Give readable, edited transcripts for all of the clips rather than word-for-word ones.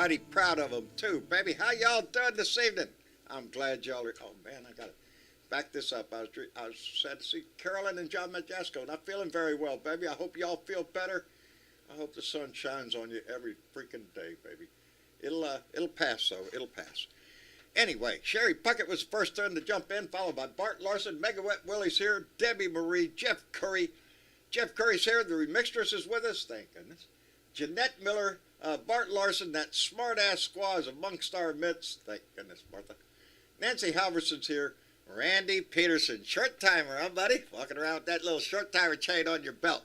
mighty proud of them too, baby. How y'all doing this evening? I'm glad y'all are. Oh man, I gotta back this up. I was sad to see Carolyn and John Majesco. Not feeling very well, baby. I hope y'all feel better. I hope the sun shines on you every freaking day, baby. It'll pass though. It'll pass. Anyway, Sherry Puckett was the first turn to jump in, followed by Bart Larson. Mega Wet Willie's here. Debbie Marie. Jeff Curry. Jeff Curry's here. The remixtress is with us. Thank goodness. Jeanette Miller. Bart Larson, that smart-ass squaw is amongst our midst. Thank goodness, Martha. Nancy Halverson's here. Randy Peterson, short timer, huh, buddy? Walking around with that little short timer chain on your belt.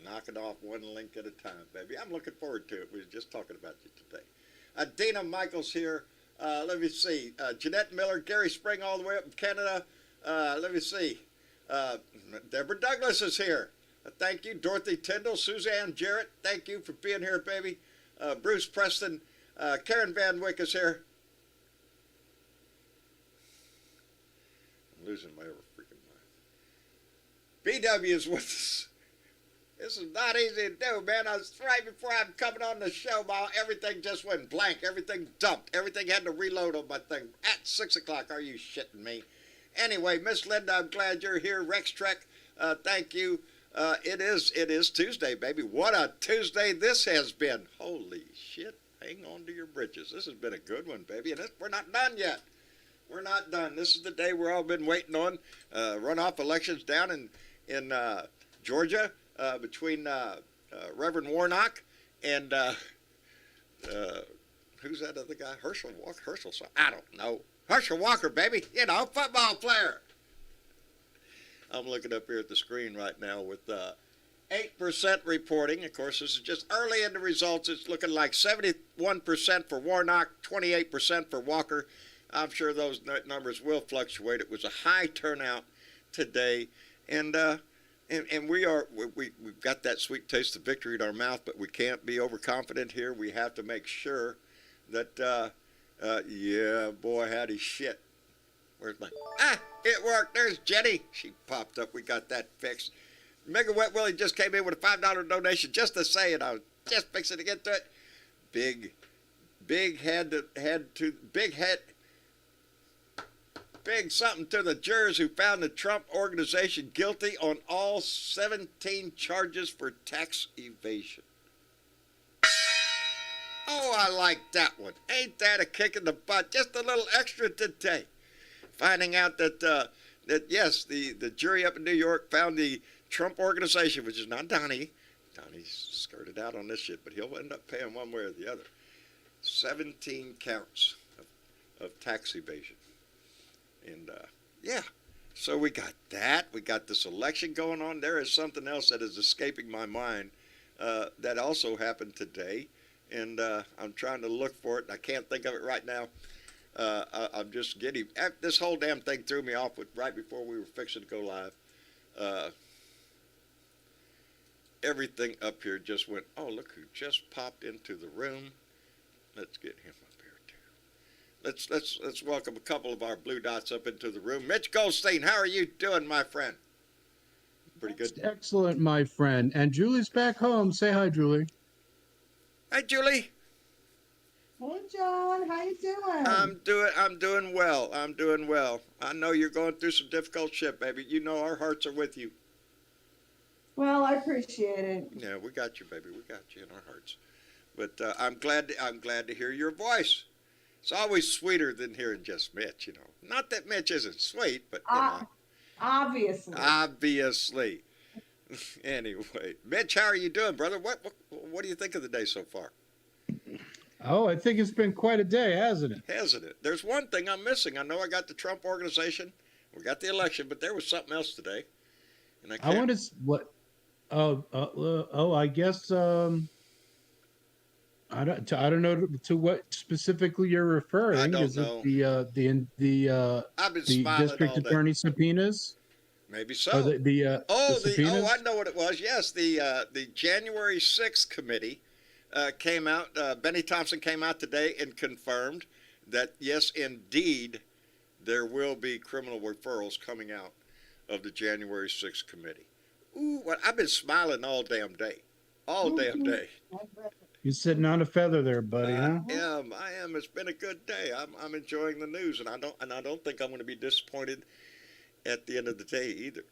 Knocking off one link at a time, baby. I'm looking forward to it. We were just talking about you today. Dina Michaels here. Let me see. Jeanette Miller, Gary Spring all the way up in Canada. Let me see. Deborah Douglas is here. Thank you. Dorothy Tyndall, Suzanne Jarrett, thank you for being here, baby. Bruce Preston, Karen Van Wyck is here. I'm losing my ever freaking mind. BW is with us. This is not easy to do, man. I was right before I'm coming on the show, everything just went blank. Everything dumped. Everything had to reload on my thing at 6 o'clock. Are you shitting me? Anyway, Miss Linda, I'm glad you're here. Rex Trek, thank you. It is Tuesday, baby. What a Tuesday this has been. Holy shit. Hang on to your britches. This has been a good one, baby. And we're not done yet. We're not done. This is the day we've all been waiting on. Runoff elections down in Georgia between Reverend Warnock and who's that other guy? Herschel Walker? I don't know. Herschel Walker, baby. You know, football player. I'm looking up here at the screen right now with 8% reporting. Of course, this is just early in the results. It's looking like 71% for Warnock, 28% for Walker. I'm sure those numbers will fluctuate. It was a high turnout today, and we've got that sweet taste of victory in our mouth, but we can't be overconfident here. We have to make sure that, yeah, boy, howdy shit. Where's my... it worked. There's Jenny. She popped up. We got that fixed. Mega Wet Willie just came in with a $5 donation just to say it. I was just fixing to get to it. Big something to the jurors who found the Trump organization guilty on all 17 charges for tax evasion. Oh, I like that one. Ain't that a kick in the butt? Just a little extra today. Finding out that yes, the jury up in New York found the Trump organization, which is not Donnie. Donnie's skirted out on this shit, but he'll end up paying one way or the other. 17 counts of tax evasion. And, yeah, so we got that. We got this election going on. There is something else that is escaping my mind that also happened today. And I'm trying to look for it, and I can't think of it right now. I'm just giddy. This whole damn thing threw me off right before we were fixing to go live. Everything up here just went, oh, look who just popped into the room. Let's get him up here, too. Let's welcome a couple of our blue dots up into the room. Mitch Goldstein, how are you doing, my friend? Pretty good. Excellent, my friend. And Julie's back home. Say hi, Julie. Hi, Julie. Hey, John. How you doing? I'm doing well. I'm doing well. I know you're going through some difficult shit, baby. You know our hearts are with you. Well, I appreciate it. Yeah, we got you, baby. We got you in our hearts. But I'm glad to hear your voice. It's always sweeter than hearing just Mitch, you know. Not that Mitch isn't sweet, but you know. Obviously. Obviously. Anyway, Mitch, how are you doing, brother? What do you think of the day so far? Oh, I think it's been quite a day, hasn't it? Hasn't it? There's one thing I'm missing. I know I got the Trump organization, we got the election, but there was something else today. And I want to what? I guess I don't know to what specifically you're referring. I don't Is know. It the I've been the smiling district all day. attorney subpoenas? Maybe so. Or the subpoenas? I know what it was. Yes, the January 6th committee came out. Benny Thompson came out today and confirmed that yes, indeed, there will be criminal referrals coming out of the January 6th committee. Ooh, I've been smiling all damn day, all damn day. You're sitting on a feather there, buddy, huh? I am. It's been a good day. I'm enjoying the news, and I don't think I'm going to be disappointed at the end of the day either.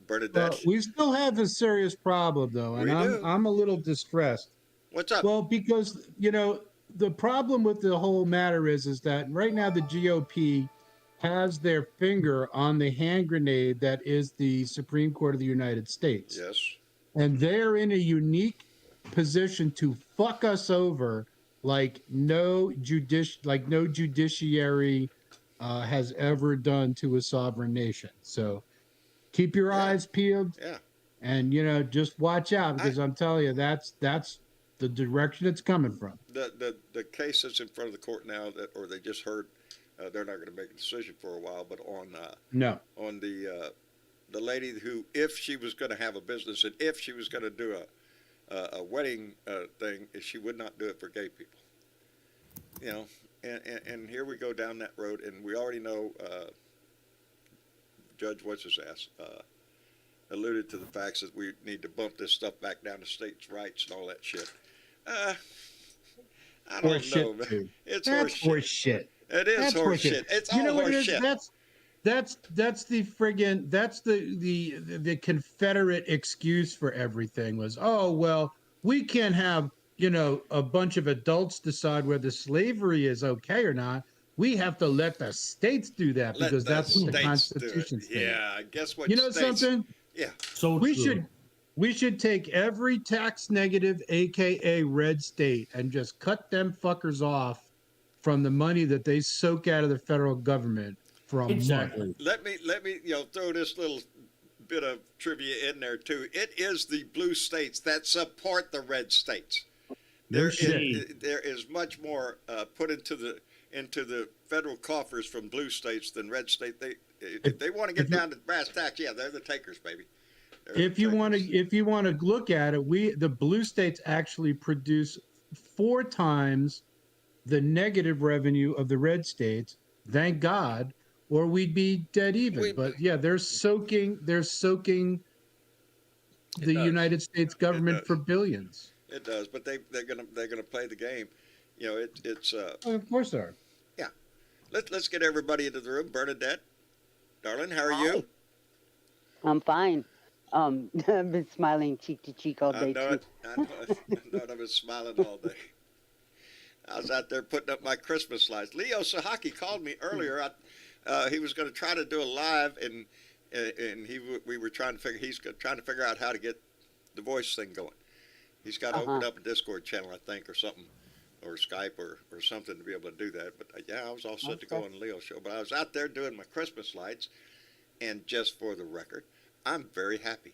Bernadette, Well, we still have a serious problem though, and we I'm do. I'm a little distressed. What's up? Well, because the problem with the whole matter is that right now the GOP has their finger on the hand grenade that is the Supreme Court of the United States. Yes. And they're in a unique position to fuck us over like no judiciary has ever done to a sovereign nation. So keep your eyes peeled, Yeah. and just watch out, because I'm telling you, that's the direction it's coming from. The case that's in front of the court now, or they just heard, they're not going to make a decision for a while, but on the lady who, if she was going to have a business and if she was going to do a wedding thing, she would not do it for gay people. And here we go down that road, and we already know Judge what's his ass alluded to the facts that we need to bump this stuff back down to states' rights and all that shit. I don't know, man. It's horse shit. It is horse shit. It's all horse shit. That's the friggin' that's the Confederate excuse for everything was, oh well, we can't have a bunch of adults decide whether slavery is okay or not. We have to let the states do that because that's what the Constitution says. Yeah, I guess what something? Yeah. So we should take every tax negative, aka red state, and just cut them fuckers off from the money that they soak out of the federal government for a month. Let me throw this little bit of trivia in there too. It is the blue states that support the red states. There is much more put into the federal coffers from blue states than red state. If they want to get down to brass tacks, yeah, they're the takers, baby. If you want to look at it, the blue states actually produce 4 times the negative revenue of the red states. Thank God, or we'd be dead even. But yeah, they're soaking the United States government for billions. It does, but they're gonna play the game. It's of course they are. Yeah. Let's get everybody into the room. Bernadette, darling, how are you? I'm fine. I've been smiling cheek to cheek all day. I know I've been smiling all day. I was out there putting up my Christmas lights. Leo Sahaki called me earlier. He was going to try to do a live, and we were trying to figure out how to get the voice thing going. He's got to open up a Discord channel, I think, or something, or Skype or something to be able to do that. But yeah, I was all set to go on Leo's show. But I was out there doing my Christmas lights, and just for the record, I'm very happy.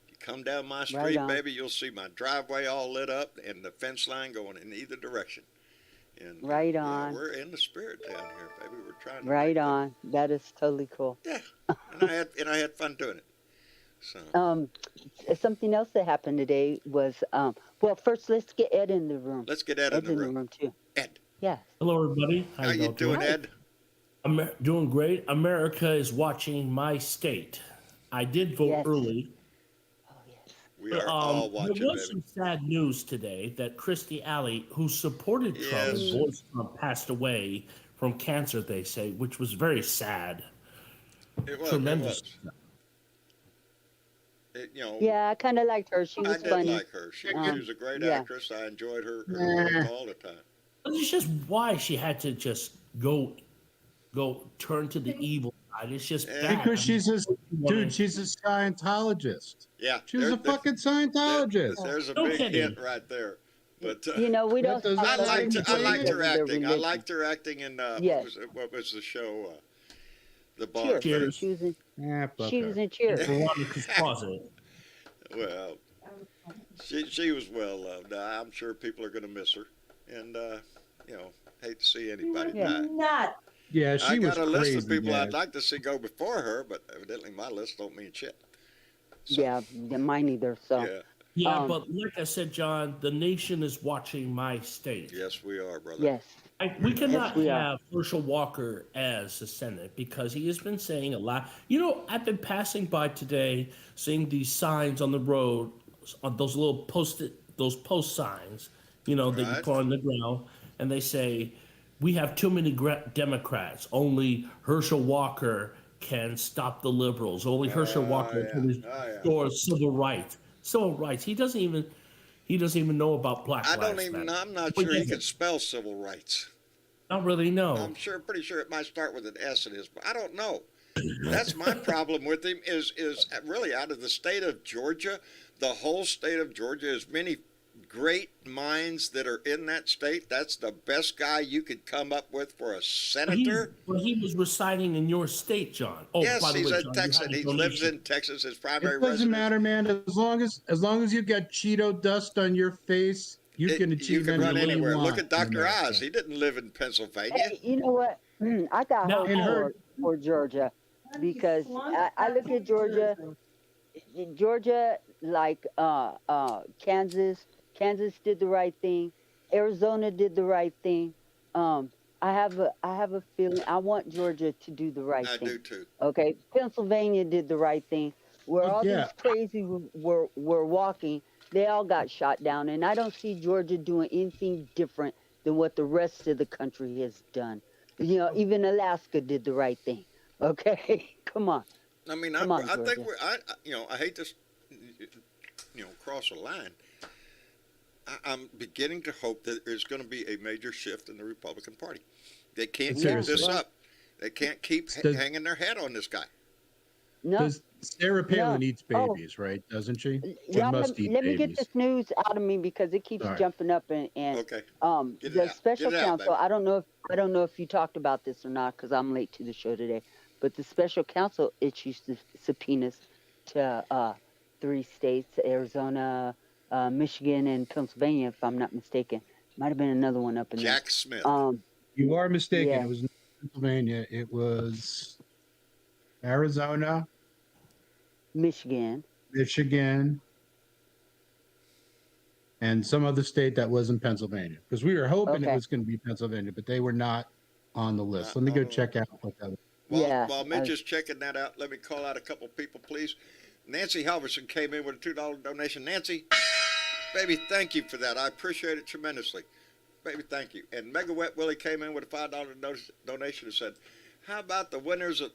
If you come down my street, baby, you'll see my driveway all lit up and the fence line going in either direction. And right on. We're in the spirit down here, baby. We're trying to right on. That is totally cool. Yeah, and I had fun doing it. So something else that happened today was well, first let's get Ed in the room. Let's get Ed in the room too. Ed. Yes. Hello, everybody. How you doing, Ed? I'm doing great. America is watching my state. I did vote early. Oh, yes. We are all watching, there was some sad news today that Christy Alley, who supported Trump and voiced Trump, passed away from cancer, they say, which was very sad. It was. Tremendous. Yeah, I kind of liked her. She was funny. I did like her. She was a great actress. I enjoyed her work all the time. It's just why she had to just go turn to the evil side. It's just bad. Because she's a Scientologist. Yeah, she's a fucking Scientologist. There's a big hint right there. But we don't. I liked her acting. I liked her acting in what was the show? The Bond. Cheers. She was in Cheers. Well, she was well loved. I'm sure people are going to miss her, and hate to see anybody die. Yeah, she was I got a list of people guys. I'd like to see go before her, but evidently my list don't mean shit. So, yeah, mine either. So. Yeah, but like I said, John, the nation is watching my state. Yes, we are, brother. Yes. We cannot have Herschel Walker as the Senate because he has been saying a lot. I've been passing by today, seeing these signs on the road, on those little those post signs, you know, that you Right. put on the ground, and they say, "We have too many Democrats. Only Herschel Walker can stop the liberals. Only Herschel Walker yeah. can Oh, yeah. restore civil rights." Civil rights. He doesn't even know about Black I don't Lives even. Matter. I'm not He sure he doesn't. could spell civil rights. Not really. No. Pretty sure it might start with an S in his, but I don't know. That's my problem with him. Is really out of the state of Georgia, the whole state of Georgia, as many great minds that are in that state. That's the best guy you could come up with for a senator. He was residing in your state, John. Oh, Yes, by the he's way, a John, Texan. He lives in Texas. His primary It doesn't residence. matter, man. As long as you got Cheeto dust on your face, you can You achieve can run anything anywhere. you want. Look at Dr. Oz. He didn't live in Pennsylvania. Hey, you know what? I got Now, hope in her- for Georgia because I look at Georgia, like Kansas. Kansas did the right thing. Arizona did the right thing. I have a feeling I want Georgia to do the right I thing. do too. Okay, Pennsylvania did the right thing. Where Oh, all yeah. these crazy were walking, they all got shot down, and I don't see Georgia doing anything different than what the rest of the country has done. You know, even Alaska did the right thing. Okay, come on. I mean, Come on, I think Georgia. I hate to, cross a line. I'm beginning to hope that there's going to be a major shift in the Republican Party. They can't keep Seriously. this up. They can't keep Does- hanging their head on this guy. No, Does Sarah Palin No. eats Oh. babies, right? Doesn't she? y'all must eat let me get babies. this news out of me because it keeps All right. jumping up and Okay. Get it the out. special Get it out, counsel. baby. I don't know if you talked about this or not because I'm late to the show today. But the special counsel issues the subpoenas to 3 states: Arizona, Michigan, and Pennsylvania, if I'm not mistaken. Might have been another one up in Jack Smith. there. You are mistaken. Yeah. It was not Pennsylvania. It was Arizona, Michigan. Michigan, and some other state that wasn't Pennsylvania. Because we were hoping it Okay. was going to be Pennsylvania, but they were not on the list. Let me Not go on the check out what that was. While Mitch is checking that out, let me call out a couple people, please. Nancy Halverson came in with a $2 donation. Nancy, baby, thank you for that. I appreciate it tremendously. Baby, thank you. And Mega Wet Willie came in with a $5 donation and said, how about the winners of...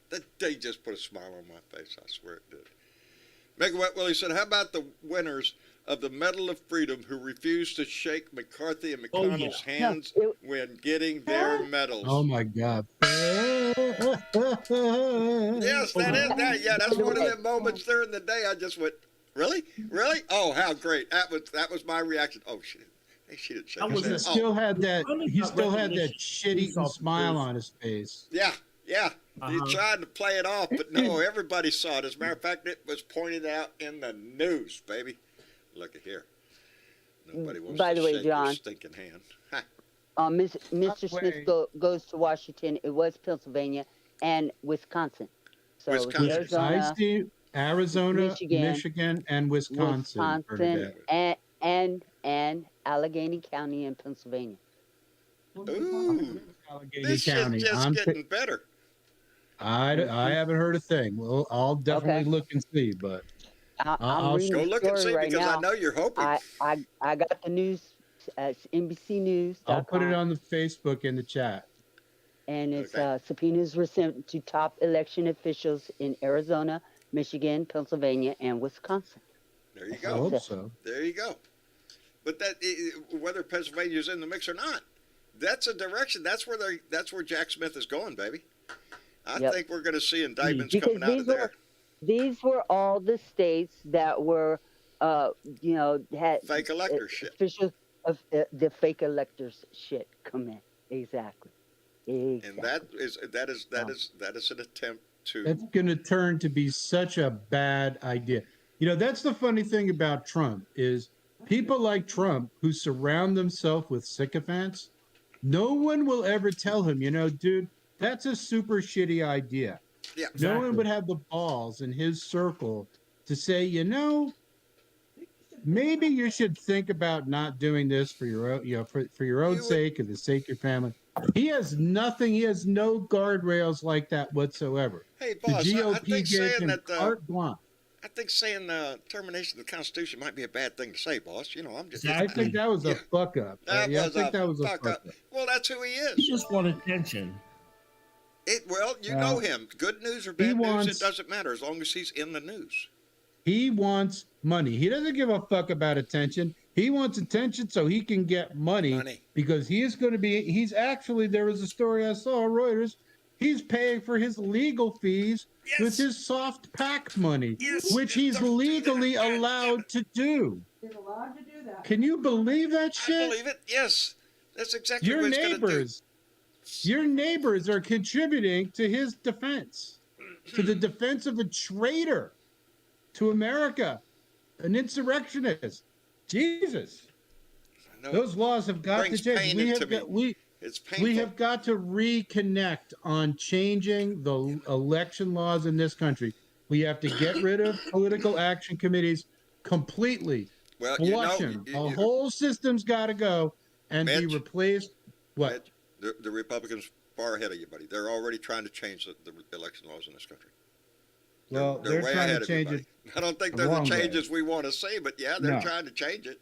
That day just put a smile on my face. I swear it did. Mega Wet Willie said, how about the winners of the Medal of Freedom who refused to shake McCarthy and Oh, yeah. McConnell's hands No, when getting their medals? Oh my God. Yes, that is that. Yeah, that's one of the moments during the day. I just went, really, really? Oh, how great! That was my reaction. Oh shit, she didn't shake I his was hand. He Oh, still had that. Funny He about still had that recognition. shit-eating Police smile officers. on his face. yeah. He Uh-huh. tried to play it off, but no, everybody saw it. As a matter of fact, it was pointed out in the news, baby. Look at here. Nobody wants By to the way, shake your John. stinking hand. Ha. Mr. Smith Halfway. goes to Washington. It was Pennsylvania and Wisconsin. So it was Wisconsin. I Arizona, see Arizona, Michigan, Michigan, and Wisconsin. Heard of that. and Allegheny County in Pennsylvania. Ooh, Allegheny this County. is just I'm getting better. I haven't heard a thing. Well, I'll definitely Okay. look and see, but I'm I'll reading Go the look and story see right because now. I know you're hoping. I got the news. It's NBC News. I'll put it on the Facebook in the chat. And it's Okay. subpoenas were sent to top election officials in Arizona, Michigan, Pennsylvania, and Wisconsin. There you I go. hope so. There you go. But whether Pennsylvania's in the mix or not, that's a direction. That's where Jack Smith is going, baby. I Yep. think we're going to see indictments Because coming out of there. These were all the states that were, had Fake elector shit. officials of the fake electors shit come in. Exactly. And that is an attempt to. That's going to turn to be such a bad idea. That's the funny thing about Trump is people like Trump who surround themselves with sycophants, no one will ever tell him, dude, that's a super shitty idea. Yeah. No one would have the balls in his circle to say, maybe you should think about not doing this for your own, for your own You would- sake and the sake of your family. He has nothing. He has no guardrails like that whatsoever. Hey, The boss, I GOP think gave saying him that carte blanche. I think saying termination of the Constitution might be a bad thing to say, boss. You know, I'm just. I think that was a fuck up. That Yeah, I was think a that was a fuck fuck up. up. Well, that's who he He is. just wanted attention. Well, you know him. Good news or he bad news, wants- it doesn't matter as long as he's in the news. He wants money. He doesn't give a fuck about attention. He wants attention so he can get money. Because he is going to be, he's actually, there was a story I saw on Reuters. He's paying for his legal fees with his soft PAC money, which he's legally allowed to do. He's allowed to do that. Can you believe that I shit? believe it. Yes. That's exactly Your what he's going to do. neighbors, your neighbors are contributing to his defense, to the defense of a traitor to America, an insurrectionist. Jesus. No, Those laws have got to brings change. pain We into have me. got, we it's painful. we have got to reconnect on changing the election laws in this country. We have to get rid of political action committees completely. well, Flush them. The whole system's got to go and be Mitch, replaced. What? Mitch, the Republicans far ahead of you, buddy. They're already trying to change the election laws in this country. Well, They're they're way trying ahead to of you, change buddy. it. I don't think the they're the wrong way. changes we want to see, but yeah, they're No. trying to change it.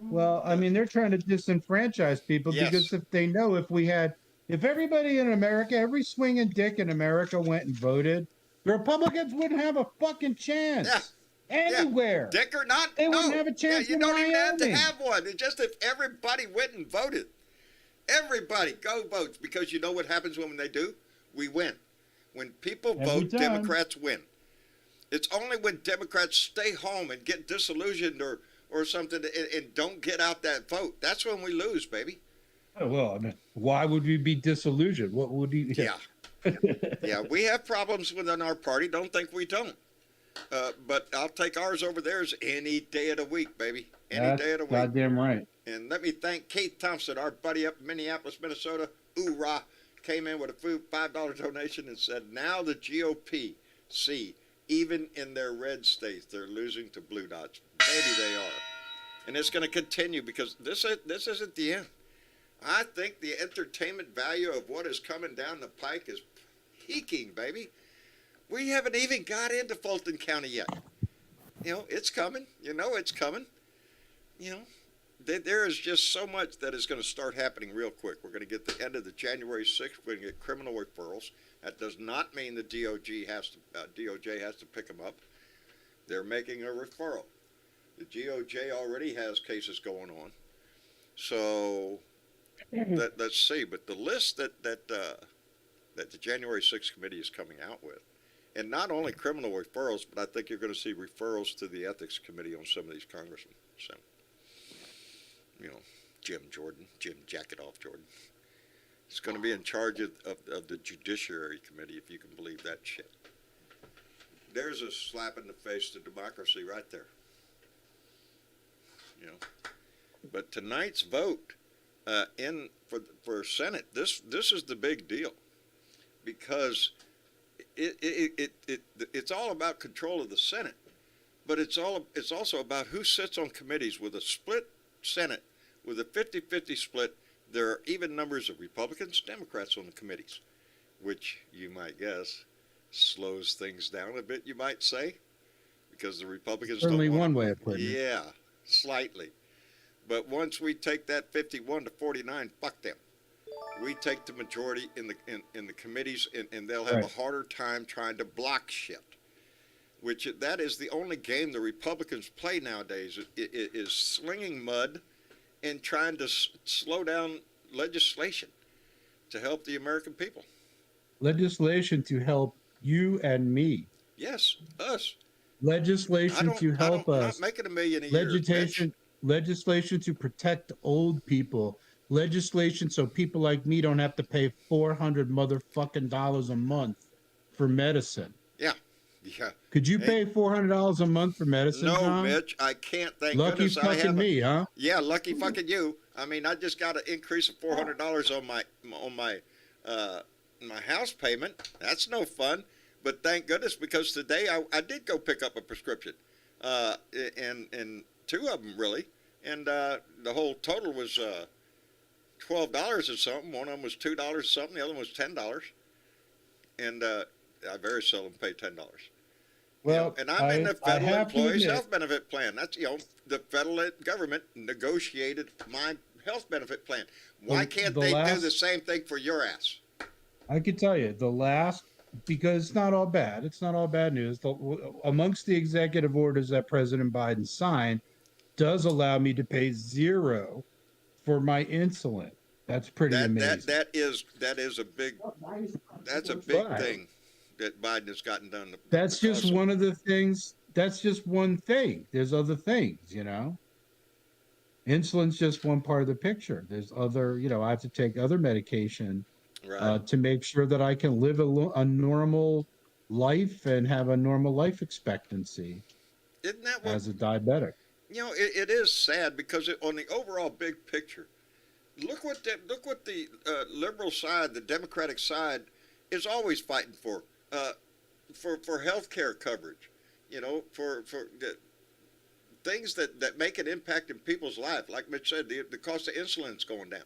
Well, I mean, they're trying to disenfranchise people Yes. because if they know if everybody in America, every swinging dick in America went and voted, the Republicans wouldn't have a fucking chance anywhere. Dick or not, They no. wouldn't have a chance Yeah, you in don't even have to Wyoming. have one. It's just if everybody went and voted. Everybody go vote, because you know what happens when they do? We win. When people Every vote, time. Democrats win. It's only when Democrats stay home and get disillusioned or something and don't get out that vote. That's when we lose, baby. Oh, well, I mean, why would we be disillusioned? What would he? Yeah. Yeah, we have problems within our party. Don't think we don't. But I'll take ours over theirs any day of the week, baby. Any day of the week. Goddamn right. And let me thank Keith Thompson, our buddy up in Minneapolis, Minnesota. Hoorah. Came in with a $5 donation and said, now the GOP see, even in their red states, they're losing to blue dots. Maybe they are. And it's going to continue because this isn't the end. I think the entertainment value of what is coming down the pike is peaking, baby. We haven't even got into Fulton County yet. You know, it's coming. You know it's coming. You know, there is just so much that is going to start happening real quick. We're going to get the end of the January 6th. We're going to get criminal referrals. That does not mean the DOJ has to pick them up. They're making a referral. The DOJ already has cases going on. So let's see. But the list that the January 6th committee is coming out with, and not only criminal referrals, but I think you're going to see referrals to the ethics committee on some of these congressmen. So, you know, Jim Jacket Off Jordan. He's going to be in charge of the Judiciary Committee, if you can believe that shit. There's a slap in the face to democracy right there. You know, but tonight's vote for Senate, this is the big deal, because it's all about control of the Senate, but it's also about who sits on committees. With a split Senate, with a 50-50 split, there are even numbers of Republicans, Democrats on the committees, which you might guess slows things down a bit, you might say, because the Republicans Certainly don't want one way of putting it. Yeah, slightly. But once we take that 51 to 49, fuck them. We take the majority in the committees, and they'll have Right. a harder time trying to block shit. Which that is the only game the Republicans play nowadays, is slinging mud and trying to slow down legislation to help the American people. Legislation to help you and me. Yes, us. Legislation to help us. Not making $1 million a year. Legislation to protect old people. Legislation so people like me don't have to pay $400 motherfucking dollars a month for medicine. Yeah. Could you pay $400 a month for medicine? No, John? Mitch, I can't. Thank Lucky goodness I fucking haven't. me, huh? Yeah, lucky fucking you. I mean, I just got an increase of $400 on my house payment. That's no fun. But thank goodness, because today I did go pick up a prescription, and two of them really, and the whole total was $12 or something. One of them was $2 or something. The other one was $10, and I very seldom pay $10. Well, and I'm in the I Federal have to Employees admit, Health Benefit Plan. That's, the federal government negotiated my health benefit plan. Why can't they do the same thing for your ass? I could tell you because it's not all bad. It's not all bad news. Amongst the executive orders that President Biden signed does allow me to pay zero for my insulin. That's pretty amazing. That is a big But thing that Biden has gotten done. that's just one of the things. That's just one thing. There's other things, Insulin's just one part of the picture. There's other, I have to take other medication to make sure that I can live a normal life and have a normal life expectancy. Isn't that as a diabetic? It is sad because on the overall big picture, look what the liberal side, the Democratic side, is always fighting for health care coverage. For the things that make an impact in people's life. Like Mitch said, the cost of insulin's going down.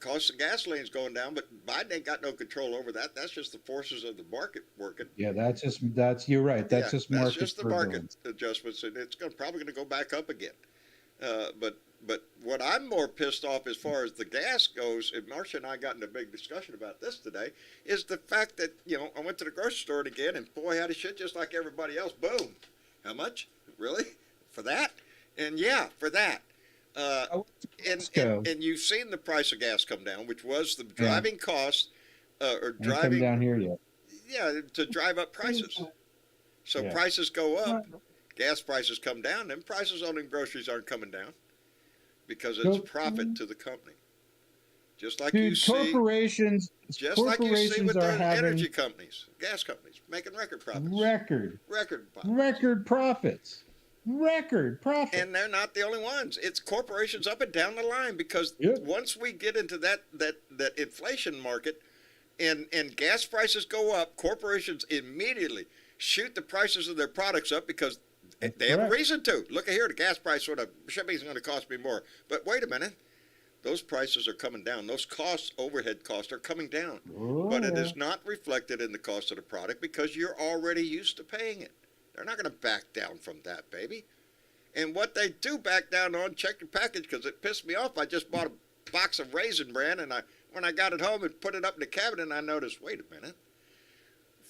Cost of gasoline's going down, but Biden ain't got no control over that. That's just the forces of the market working. Yeah, you're right. That's just market. That's just the market adjustments, and it's probably going to go back up again. But what I'm more pissed off as far as the gas goes, and Marcia and I got in a big discussion about this today, is the fact that, I went to the grocery store again, and boy, howdy shit, just like everybody else, boom. How much? Really? For that? And yeah, for that. And you've seen the price of gas come down, which was the driving cost, or driving down here yet. Yeah, to drive up prices. So prices go up, gas prices come down, then prices on the groceries aren't coming down because it's profit to the company. Just like you see corporations. Just like you see with the energy companies, gas companies, making record profits. Record profits. And they're not the only ones. It's corporations up and down the line because once we get into that inflation market and gas prices go up, corporations immediately shoot the prices of their products up because they have a reason to. Look at here, the gas price shipping is going to cost me more. But wait a minute. Those prices are coming down. Those overhead costs are coming down. But it is not reflected in the cost of the product because you're already used to paying it. They're not going to back down from that, baby. And what they do back down on, check your package, because it pissed me off. I just bought a box of Raisin Bran, and when I got it home and put it up in the cabinet, I noticed, wait a minute.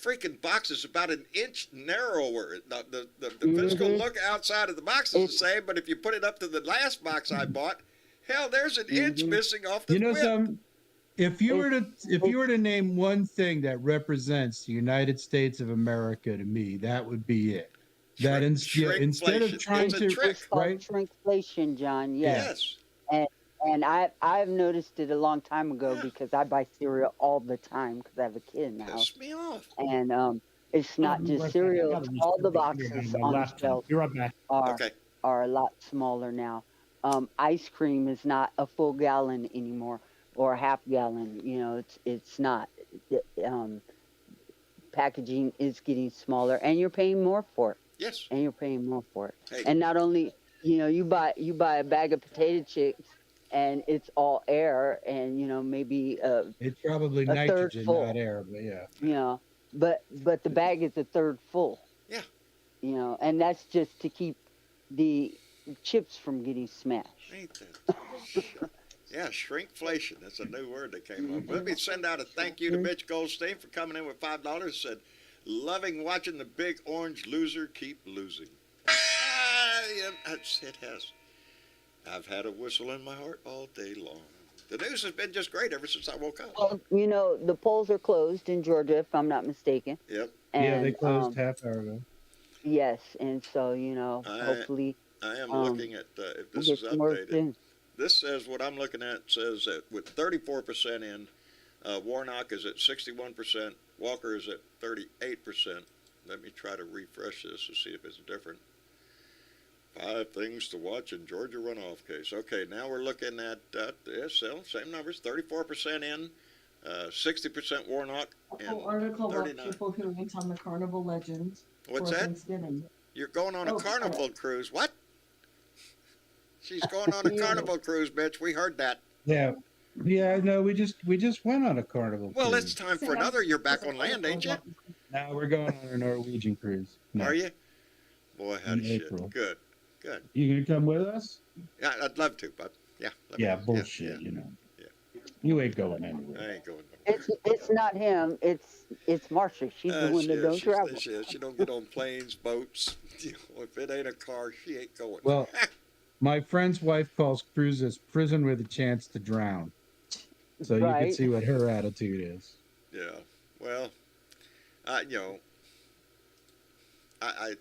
Freaking box is about an inch narrower. The physical look outside of the box is the same, but if you put it up to the last box I bought, hell, there's an inch missing off the width. If you were to name one thing that represents the United States of America to me, that would be it. That instead of trying to shrinkflation, John. Yes. And I've noticed it a long time ago because I buy cereal all the time because I have a kid in the house. Piss me off. And it's not just cereal; all the boxes on the shelf are a lot smaller now. Ice cream is not a full gallon anymore or a half gallon. It's not. Packaging is getting smaller, and you're paying more for it. Yes. And you're paying more for it. Hey. And not only, you buy a bag of potato chips, and it's all air, and maybe it's probably nitrogen, not air, but yeah. But the bag is a third full. Yeah. And that's just to keep the chips from getting smashed. Ain't that? Yeah, shrinkflation. That's a new word that came up. Let me send out a thank you to Mitch Goldstein for coming in with $5. Said, loving watching the big orange loser keep losing. It has. I've had a whistle in my heart all day long. The news has been just great ever since I woke up. Well, the polls are closed in Georgia, if I'm not mistaken. Yep. And, they closed half hour ago. Yes, and so, hopefully... I am looking at if this is updated. This says, what I'm looking at says that with 34% in, Warnock is at 61%, Walker is at 38%. Let me try to refresh this to see if it's different. 5 things to watch in Georgia runoff case. Okay, now we're looking at same numbers, 34% in, 60% Warnock, and a whole article 39. about people who went on the Carnival Legends What's for that? Thanksgiving. You're going on a carnival cruise. What? She's going on a carnival cruise, bitch. We heard that. Yeah. Yeah, no, we just went on a carnival Well, cruise. it's time for another. You're back on land, ain't you? Now we're going on a Norwegian cruise. Are you? Boy, how In shit. April. Good. Good. You gonna come with us? Yeah, I'd love to, but yeah. Yeah, bullshit. Yeah, You know. yeah. You ain't going anywhere. I ain't going nowhere. It's not him. It's Marsha. She's the one that don't travel. She don't get on planes, boats. You know, if it ain't a car, she ain't going. Well, my friend's wife calls cruises prison with a chance to drown. So you can Right. see what her attitude is. Yeah. Well, you know, I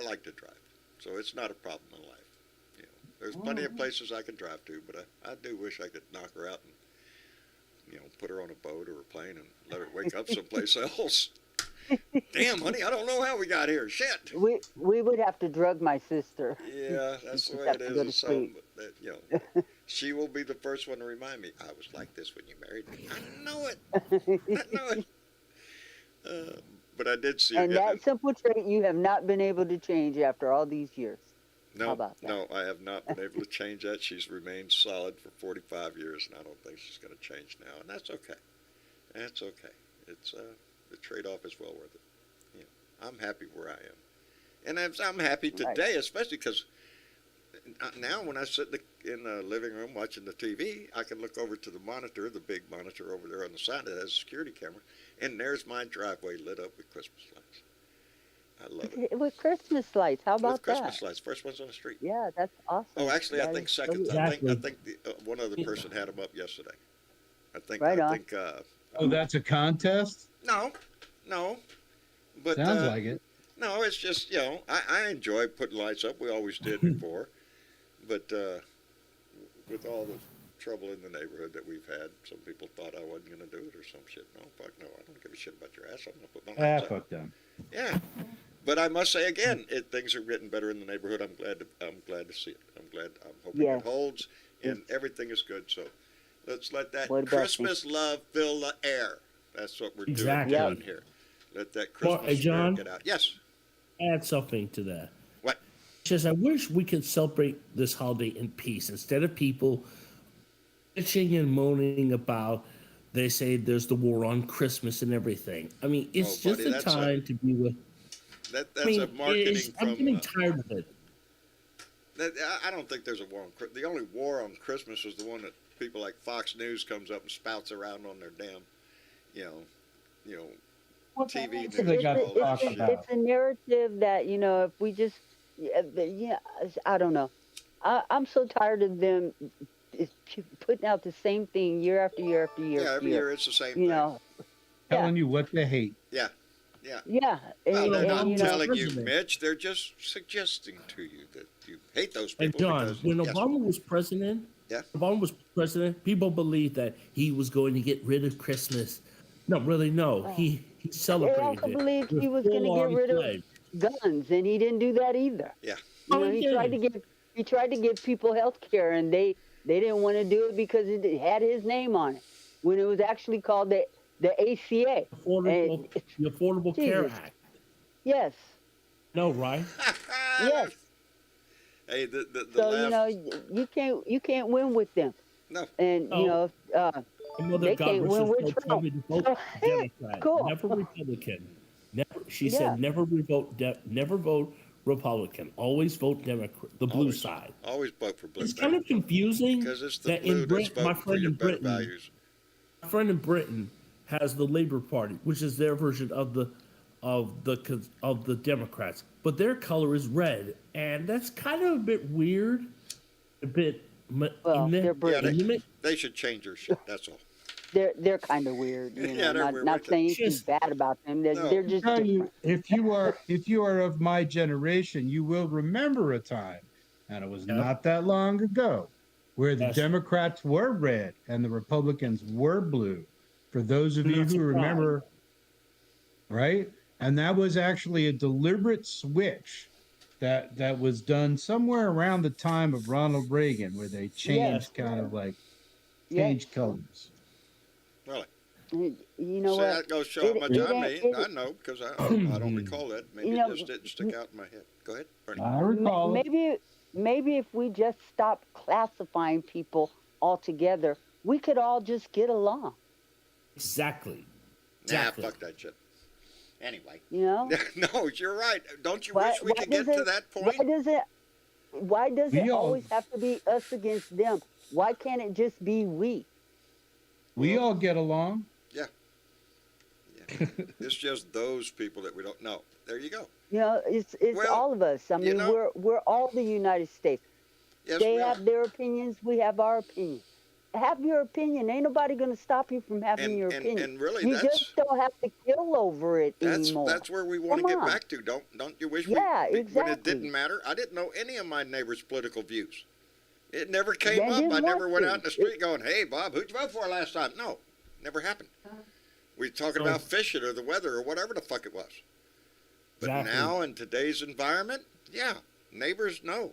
like to drive, so it's not a problem in life. You know, there's plenty of places I can drive to, but I do wish I could knock her out and, you know, put her on a boat or a plane and let her wake up someplace else. Damn, honey, I don't know how we got here. Shit. We would have to drug my sister. Yeah, that's the way Have it to is. go to It's so, sleep. but that, you know, she will be the first one to remind me. I was like this when you married me. I know it. I know it. But I did see her And getting that it. simple trait you have not been able to change after all these years. No, How about that? no, I have not been able to change that. She's remained solid for 45 years, and I don't think she's going to change now, and that's okay. That's okay. It's the trade-off is well worth it. You know, I'm happy where I am, and I'm happy today, especially because now when I sit in the living room watching the TV, I can look over to the monitor, the big monitor over there on the side that has a security camera, and there's my driveway lit up with Christmas lights. I love it. With Christmas lights, how about With Christmas that? lights, first ones on the street. Yeah, that's awesome. Oh, actually, I That think is so second. good. I Exactly. think one other person had them up yesterday. I think. Right I on. think. Oh, that's a contest? No, but Sounds like it. no. It's just, you know, I enjoy putting lights up. We always did before, but with all the trouble in the neighborhood that we've had, some people thought I wasn't going to do it or some shit. No, fuck no. I don't give a shit about your ass. I'm going to put my lights up. Fuck them. Yeah. But I must say again, things are getting better in the neighborhood. I'm glad to see it. I'm hoping Yeah. it holds, and everything is good. So let's let that What about Christmas love fill the air. That's what we're Exactly. doing down here. Let that Christmas hey, John? spirit get out. Yes. Add something to that. What? Says, I wish we could celebrate this holiday in peace instead of people bitching and moaning about. They say there's the war on Christmas and everything. I mean, it's Oh, buddy, just a time to be with. That's I mean, a marketing I'm from. getting tired of it. I don't think there's a war on. The only war on Christmas is the one that people like Fox News comes up and spouts around on their damn, you know, What TV else have they got to all that talk shit. about? It's a narrative that, you know, if we just, I don't know. I'm so tired of them putting out the same thing year after year after year. Yeah, after every year it's the same thing. You know, Telling you what to hate. Yeah. yeah. Well, And, they're well, not and, you know, telling you, President. Mitch. They're just suggesting to you that you hate those And people. John, because, when yes. Obama was president, people believed that he was going to get rid of Christmas. No, really, no. He they celebrated also it. believed with he was going to get full-on rid of flag. guns, and he didn't do that either. Yeah. You Oh, know, he he tried to give people health care, and they didn't want to do it because it had his name on it, when it was actually called the ACA. The Affordable Care Jesus. Act. Yes, No, right? yes. Hey, the So laugh. you know, you can't win with them, No. and No. you know, My mother, They God can't rest win her with soul, told me to vote Trump. Democrat, Cool. never Republican. She Yeah. said, never vote Republican. Always vote Democrat, the blue Always. side. Always vote for blue. It's kind of confusing because it's the that blue in that's Britain, my voting for friend your in better Britain, values. has the Labor Party, which is their version of the Democrats, but their color is red, and that's kind of a bit weird, a bit. well, they're Yeah, British. they should change their shit. That's all. They're kind of weird. You know, Yeah, they're weird, not right? saying anything Just- bad about them. They're, No. they're just Tell you, different. if you are of my generation, you will remember a time, and it was Yep. not that long ago, where the Yes. Democrats were red and the Republicans were blue. For those of you Not who surprised. remember, right? And that was actually a deliberate switch that was done somewhere around the time of Ronald Reagan, where they changed kind of like changed colors. Really. You know See, what? that goes to show how It- much it I ain't- mean. it- I know because I don't recall that. Maybe You know, it just didn't stick out in my head. Go ahead, Bernie. I recall it. Maybe if we just stop classifying people altogether, we could all just get along. Exactly. Nah, Exactly. fuck that shit. Anyway. You know? No, you're right. Don't you Why, wish we why could get does to it? that Why point? does it? Why does it We all always have to be us against them? Why can't it just be we? we Well, all get along. yeah. Yeah. It's just those people that we don't know. There you go. You know, it's Well, all of us. I you mean, know, we're all the United States. yes, They we are. have their opinions. We have our opinion. Have your opinion. Ain't nobody gonna stop you from having your opinion. And really, You just don't have to kill over it anymore. that's where we want Come to get on. back to. Don't you wish Yeah, when it exactly. didn't matter? I didn't know any of my neighbors' political views. It never came They up. didn't I never want went to. out in the street going, "Hey, Bob, who'd you vote for last time?" No, never happened. We talking So- about fishing or the weather or whatever the fuck it was. But Exactly. now in today's environment, yeah, neighbors know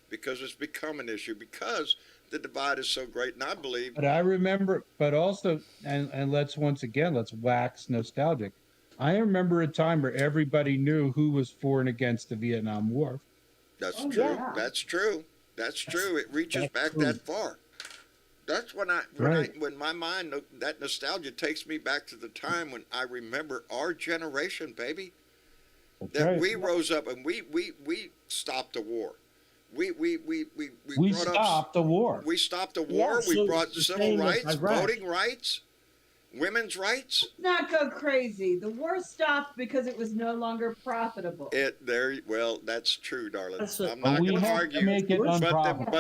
because it's become an issue because the divide is so great. And I believe, But I remember, but also, and let's let's wax nostalgic. I remember a time where everybody knew who was for and against the Vietnam War. that's Oh, true. yeah. That's true. That's true. It reaches that's back true. that far. That's when Right. when my mind, that nostalgia takes me back to the time when I remember our generation, baby, that Okay. we rose up and we stopped the war. We We brought up, stopped the war. we stopped the Yeah. war. We So brought the civil same as rights, Iraq. voting rights, women's rights. Not go crazy. The war stopped because it was no longer profitable. Well, that's true, darling. That's a- I'm But not we going to have argue. to make it But unprofitable.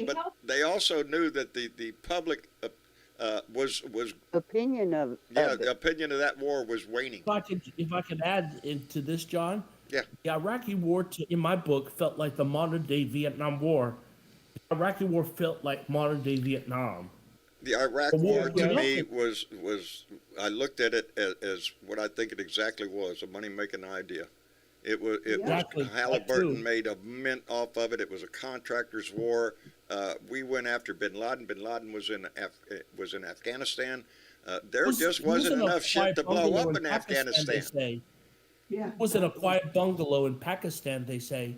But they also knew that the public was Opinion of yeah, it. the opinion of that war was waning. If I could add into this, John. Yeah. The Iraqi War, in my book, felt like the modern day Vietnam War. The Iraqi War felt like modern day Vietnam. The Iraq The war War to was me nothing. was I looked at it as what I think it exactly was, a money making idea. It was Exactly, that Halliburton too. made a mint off of it. It was a contractors' war. We went after Bin Laden. Bin Laden was in Afghanistan. There just wasn't a enough shit quiet to blow bungalow up in They Afghanistan. say. Yeah. It was in a quiet bungalow in Pakistan, they say,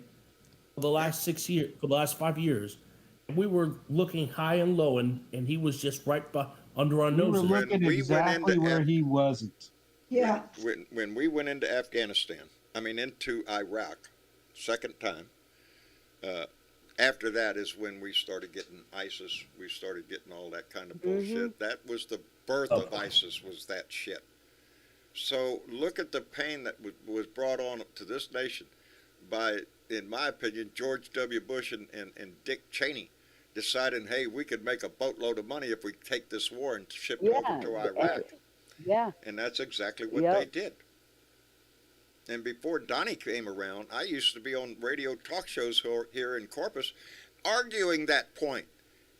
for the last 6 years, for the last 5 years. And we were looking high and low, and he was just right under our We were noses. looking we went exactly into where he wasn't. Yeah. When we went into Afghanistan, into Iraq, second time. After that is when we started getting ISIS. We started getting all that kind of bullshit. That was the birth of ISIS. Was that shit? So look at the pain that was brought on to this nation by, in my opinion, George W. Bush and Dick Cheney deciding, hey, we could make a boatload of money if we take this war and ship it over to Iraq. Yeah. And that's exactly what Yep. they did. And before Donnie came around, I used to be on radio talk shows here in Corpus arguing that point.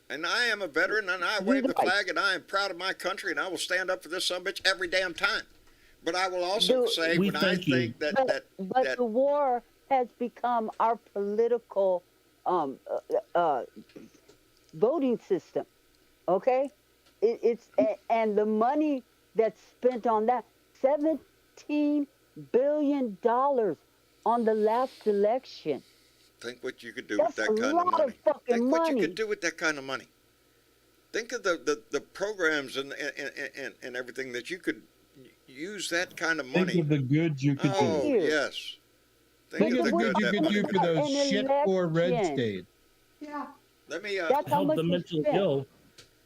And I am a veteran, and I wave the flag, and I am proud of my country, and I will stand up for this sumbitch every damn time. But I will also say We when I thank you. think But that the war has become our political voting system. Okay, and the money that's spent on that, $17 billion on the last election. think what you could do That's with a that kind lot of money. of fucking Think what you money. could do with that kind of money. Think of the programs and everything that you could use that kind of money. Think of the good you could Oh, do. Here. yes. Think of the good you that could money do for those An shit poor red election. states. Yeah. Let me, That's how Help much the is mentally spent. ill.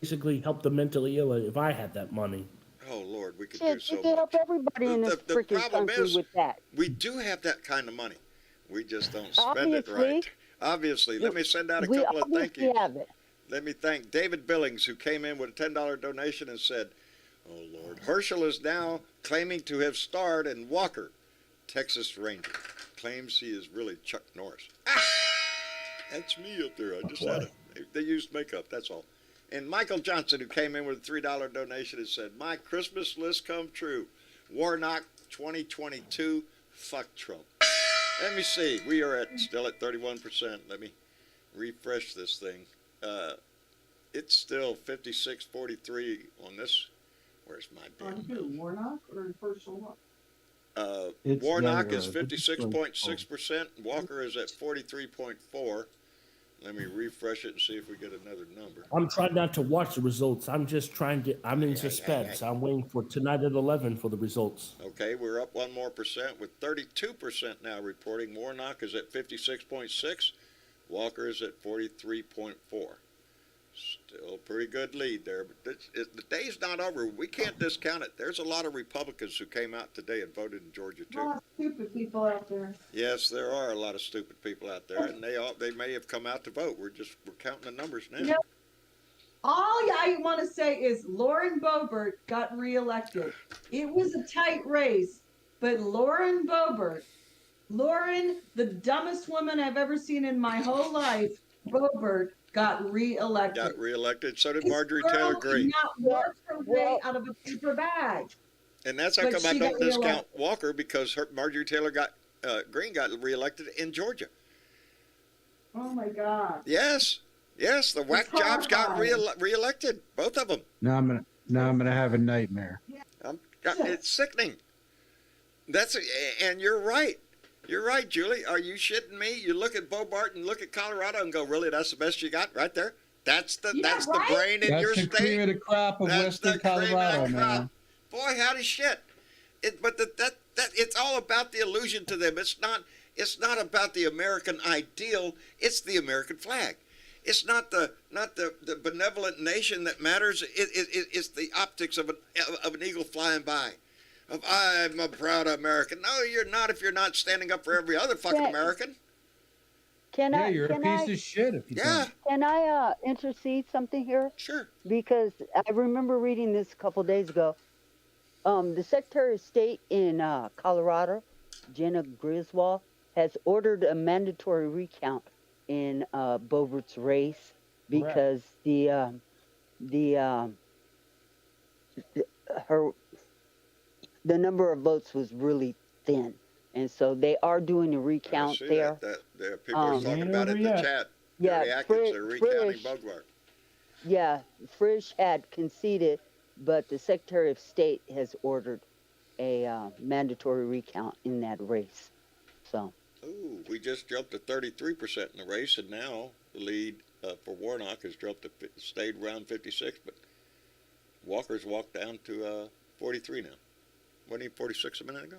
Basically, help the mentally ill if I had that money. oh Lord, we could do Shit, so you can help much. everybody in this The freaking problem country is, with that. we do have that kind of money. We just don't spend it Obviously. right. Obviously, let me send out a We couple of thank obviously yous. have it. Let me thank David Billings, who came in with a $10 donation and said, oh Lord, Herschel is now claiming to have starred in Walker, Texas Ranger. Claims he is really Chuck Norris. Ah! That's me up there. I just had it. They used makeup, that's all. And Michael Johnson, who came in with a $3 donation and said, my Christmas list come true. Warnock 2022, fuck Trump. Let me see. We are still at 31%. Let me refresh this thing. It's still 56-43 on this. Where's my damn On bill? who? Warnock or Herschel? What? It's Warnock there, is it's 56.6%. Walker is at 43.4. Let me refresh it and see if we get another number. I'm trying not to watch the results. I'm just trying to. I'm in suspense. I'm waiting for tonight at 11 for the results. Okay, we're up 1 more percent with 32% now reporting. Warnock is at 56.6. Walker is at 43.4. Still a pretty good lead there, but the day's not over. We can't discount it. There's a lot of Republicans who came out today and voted in Georgia A too. lot of stupid people out there. Yes, there are a lot of stupid people out there, and they may have come out to vote. We're counting the numbers now. You know, all I want to say is Lauren Boebert got reelected. It was a tight race, but Lauren Boebert, the dumbest woman I've ever seen in my whole life, Boebert got reelected. Got reelected. So did This Marjorie girl Taylor could Greene. not work her way out of a paper bag. And that's how But come I she don't got discount reelected. Walker, because Marjorie Taylor Greene got reelected in Georgia. Oh my God. Yes, the whack jobs got horrifying. reelected, both of them. Now I'm gonna have a nightmare. It's sickening. And you're right. You're right, Julie. Are you shitting me? You look at Bobart and look at Colorado and go, really? That's the best you got right there? That's the Yeah, the right? brain in That's your the cream of state. the crop of That's Western the cream of Colorado, the crop. man. Boy, howdy shit. But that it's all about the illusion to them. It's not about the American ideal. It's the American flag. It's not the benevolent nation that matters. It's the optics of an eagle flying by. I'm a proud American. No, you're not if you're not standing up for every other fucking Yeah. American. Yeah, you're a piece of shit if you Yeah, Can I intercede something here? sure. Because I remember reading this a couple days ago. The Secretary of State in Colorado, Jenna Griswold, has ordered a mandatory recount in Boebert's race because the number of votes was really thin, and so they are doing a recount I see there. that people are talking Ain't about it in over the yet. chat. Yeah, Gary Atkins, they're recounting Frisch. Bogart. Yeah, Frisch had conceded, but the Secretary of State has ordered a mandatory recount in that race. So, Ooh, we just jumped to 33% in the race, and now the lead for Warnock has jumped to stayed around 56, but Walker's walked down to 43 now. Wasn't he 46 a minute ago?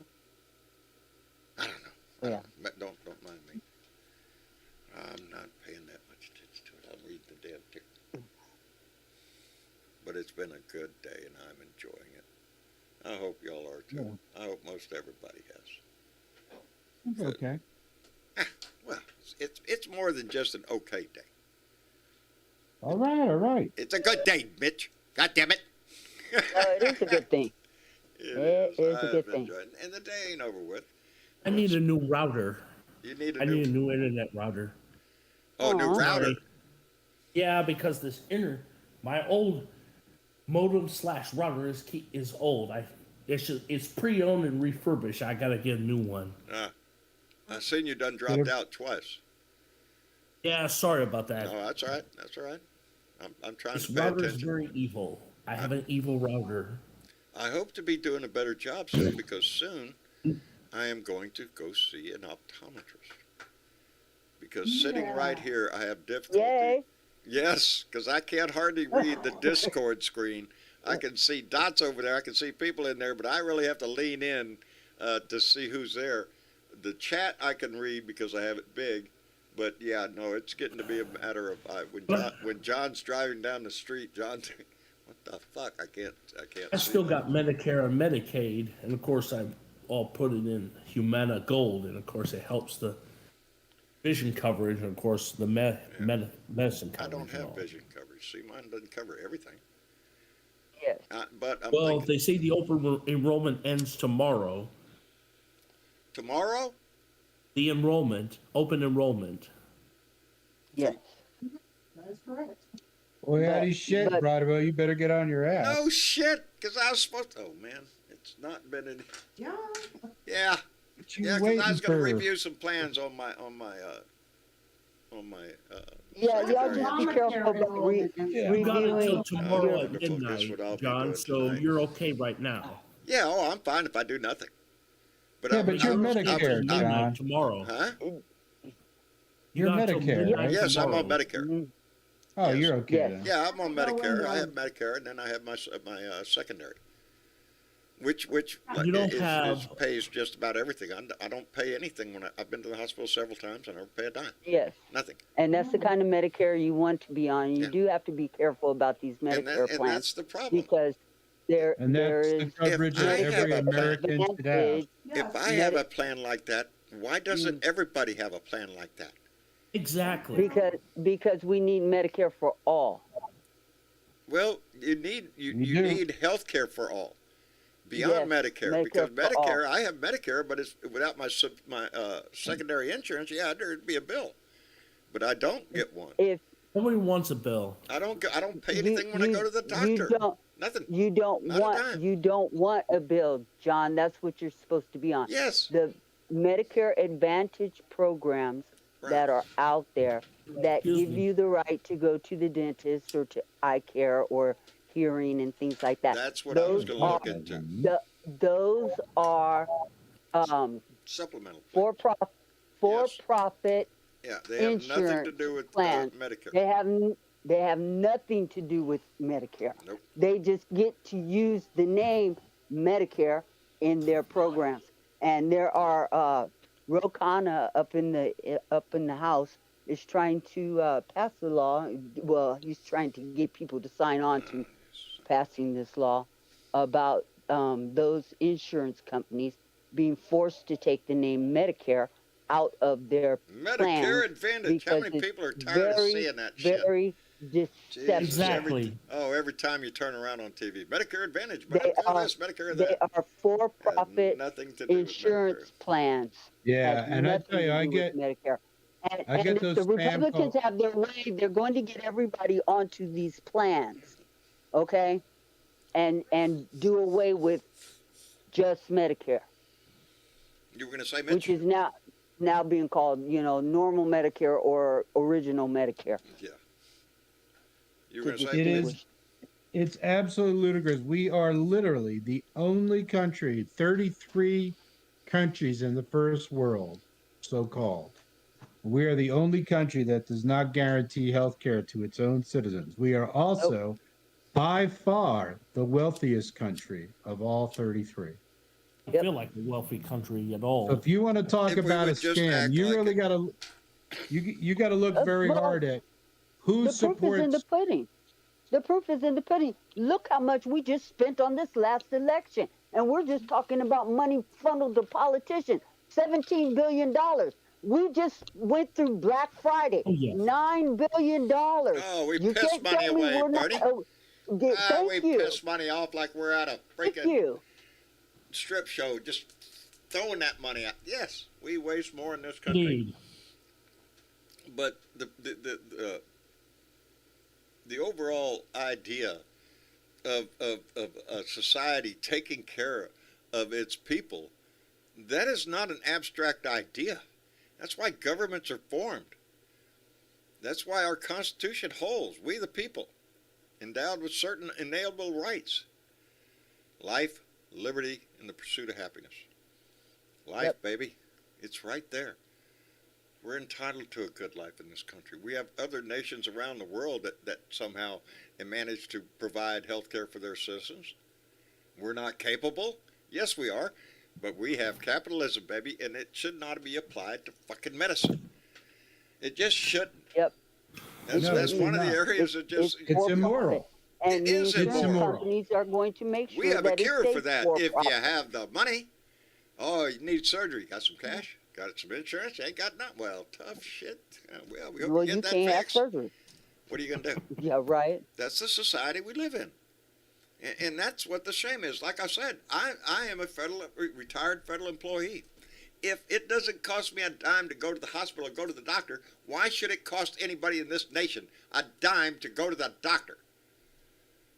I don't know. Yeah. But don't mind me. I'm not paying that much attention to it. I'm reading the damn ticket. But it's been a good day, and I'm enjoying it. I hope y'all are too. I hope most everybody has. Okay. Well, it's more than just an okay day. All right. It's a good day, Mitch. God damn it. it is a good thing. It is a good I've thing. enjoyed it. And the day ain't over with. I need a new router. You need I need a new internet router. new Aw. router. Yeah, because my old modem / router is old. It's pre-owned and refurbished. I gotta get a new one. I seen you done dropped out twice. Yeah, sorry about that. No, that's all right. That's all right. I'm trying This to pay router is attention. very evil. I have an evil router. I hope to be doing a better job soon, because soon I am going to go see an optometrist. Because sitting right here, I have difficulty. Yay! Yes, because I can't hardly read the Discord screen. I can see dots over there. I can see people in there, but I really have to lean in to see who's there. The chat I can read because I have it big. But yeah, no, it's getting to be a matter of when John's driving down the street, what the fuck? I can't I see. still got Medicare and Medicaid, and of course I all put it in Humana Gold, and of course it helps the vision coverage, and of course the medicine I coverage. don't and have all. vision coverage. See, mine doesn't cover everything. Yes. But I'm Well, thinking, they say the open enrollment ends tomorrow. tomorrow? The open enrollment. Yes. That is correct. Well, yeah, But- these shit, but- Brodwell, you better get on your ass. No shit, because I was supposed to. Oh man, it's not been in. Yeah. Yeah, What you yeah, because waiting I was going to for? review some plans on my. Yeah, y'all secretary. just be careful about Yeah. You got until reviewing. tomorrow your- at Wonderful. Guess midnight, what I'll be John. doing So tonight. you're okay right now. Yeah, oh, I'm fine if I do nothing. But Yeah, I'm, but you're I'm- Medicare, I'm- Midnight John. tomorrow. Huh? You're got till Medicare, midnight right? Yes, I'm on tomorrow. Medicare. Mhm. Oh, Yes. you're okay Yes. then. Yeah, I'm on Medicare. I have um, Medicare, and then I have my secondary, which You don't is have pays just about everything. I don't pay anything when I've been to the hospital several times. I never pay a dime. Yes. Nothing. And that's the Mm. kind of Medicare you want to be on. You Yeah. do have to be careful about these Medicare And plans that's the problem. because there And there that's the is coverage that I have every a plan. American should have. advantage. yes. If I have a plan like that, why doesn't everybody have a plan like that? exactly. Because we need Medicare for all. Well, you need You you do. need health care for all beyond Yes, Medicare, because Medicare for all. Medicare, I have Medicare, but it's without my secondary insurance. Yeah, there'd be a bill, but I don't get one. If Nobody wants a bill. I don't pay you, anything when I go to the doctor. Nothing. you don't Not a want dime. you don't want a bill, John. That's what you're supposed to be on. Yes. The Medicare Advantage programs Right. that are out there that Excuse give me. you the right to go to the dentist or to eye care or hearing and things like that. That's what I was Those going to look are- into. Those are Supplemental. for profit. Yeah, they have nothing to insurance do with plans. Medicare. They have nothing to do with Medicare. Nope. They just get to use the name Medicare in their programs. And there are Ro Khanna up in the House is trying to pass the law. Well, he's trying to get people to sign on to passing this law about those insurance companies being forced to take the name Medicare out of their Medicare plans Advantage. How because many it's people are tired of seeing that shit? very deceptive. Exactly. Every time you turn around on TV, Medicare Advantage, They Medicare are- this, Medicare They that. are for-profit Nothing to do insurance plans. Yeah, Has and I nothing tell you, to I do get with Medicare. And, I get if those the spam Republicans calls. have their way, they're going to get everybody onto these plans, okay? And do away with just Medicare, You were going to say which Mitch? is now being called, normal Medicare or original Medicare. Yeah. You were going to to say It is- distinguish. it's absolutely ludicrous. We are literally the only country, 33 countries in the first world, so-called. We are the only country that does not guarantee health care to its own citizens. We are also by far the wealthiest country of all 33. I Yep. feel like a wealthy country at So all. if you want to talk If we about a would just scam, act you like really it. got to you got to look very Well, hard at who The proof is in the supports. pudding. The proof is in the pudding. Look how much we just spent on this last election. And we're just talking about money funneled to politicians. $17 billion. We just went through Black Friday. Oh, yes. $9 billion. Oh, we You pissed can't money tell me away, we're not- Bernie. Thank we you. piss money off like we're at a Thank freaking you. strip show, just throwing that money out. Yes, we waste more in this country. Indeed. But the overall idea of a society taking care of its people, that is not an abstract idea. That's why governments are formed. That's why our Constitution holds, we the people, endowed with certain inalienable rights. Life, liberty, and the pursuit of happiness. Life, Yep. baby. It's right there. We're entitled to a good life in this country. We have other nations around the world that somehow manage to provide health care for their citizens. We're not capable. Yes, we are. But we have capitalism, baby, and it should not be applied to fucking medicine. It just shouldn't. Yep. That's No, one of the it's not. areas that just... It's for immoral. profit. And It the is insurance immoral. companies are going to make sure We have a that cure it for stays that for if profit. you have the money. Oh, you need surgery. Got some cash? Got some insurance? Ain't got nothing. Well, tough shit. Well, we hope Well, you you get that can't have fixed. surgery. What are you going to do? Yeah, right. That's the society we live in. And that's what the shame is. Like I said, I am a retired federal employee. If it doesn't cost me a dime to go to the hospital or go to the doctor, why should it cost anybody in this nation a dime to go to the doctor?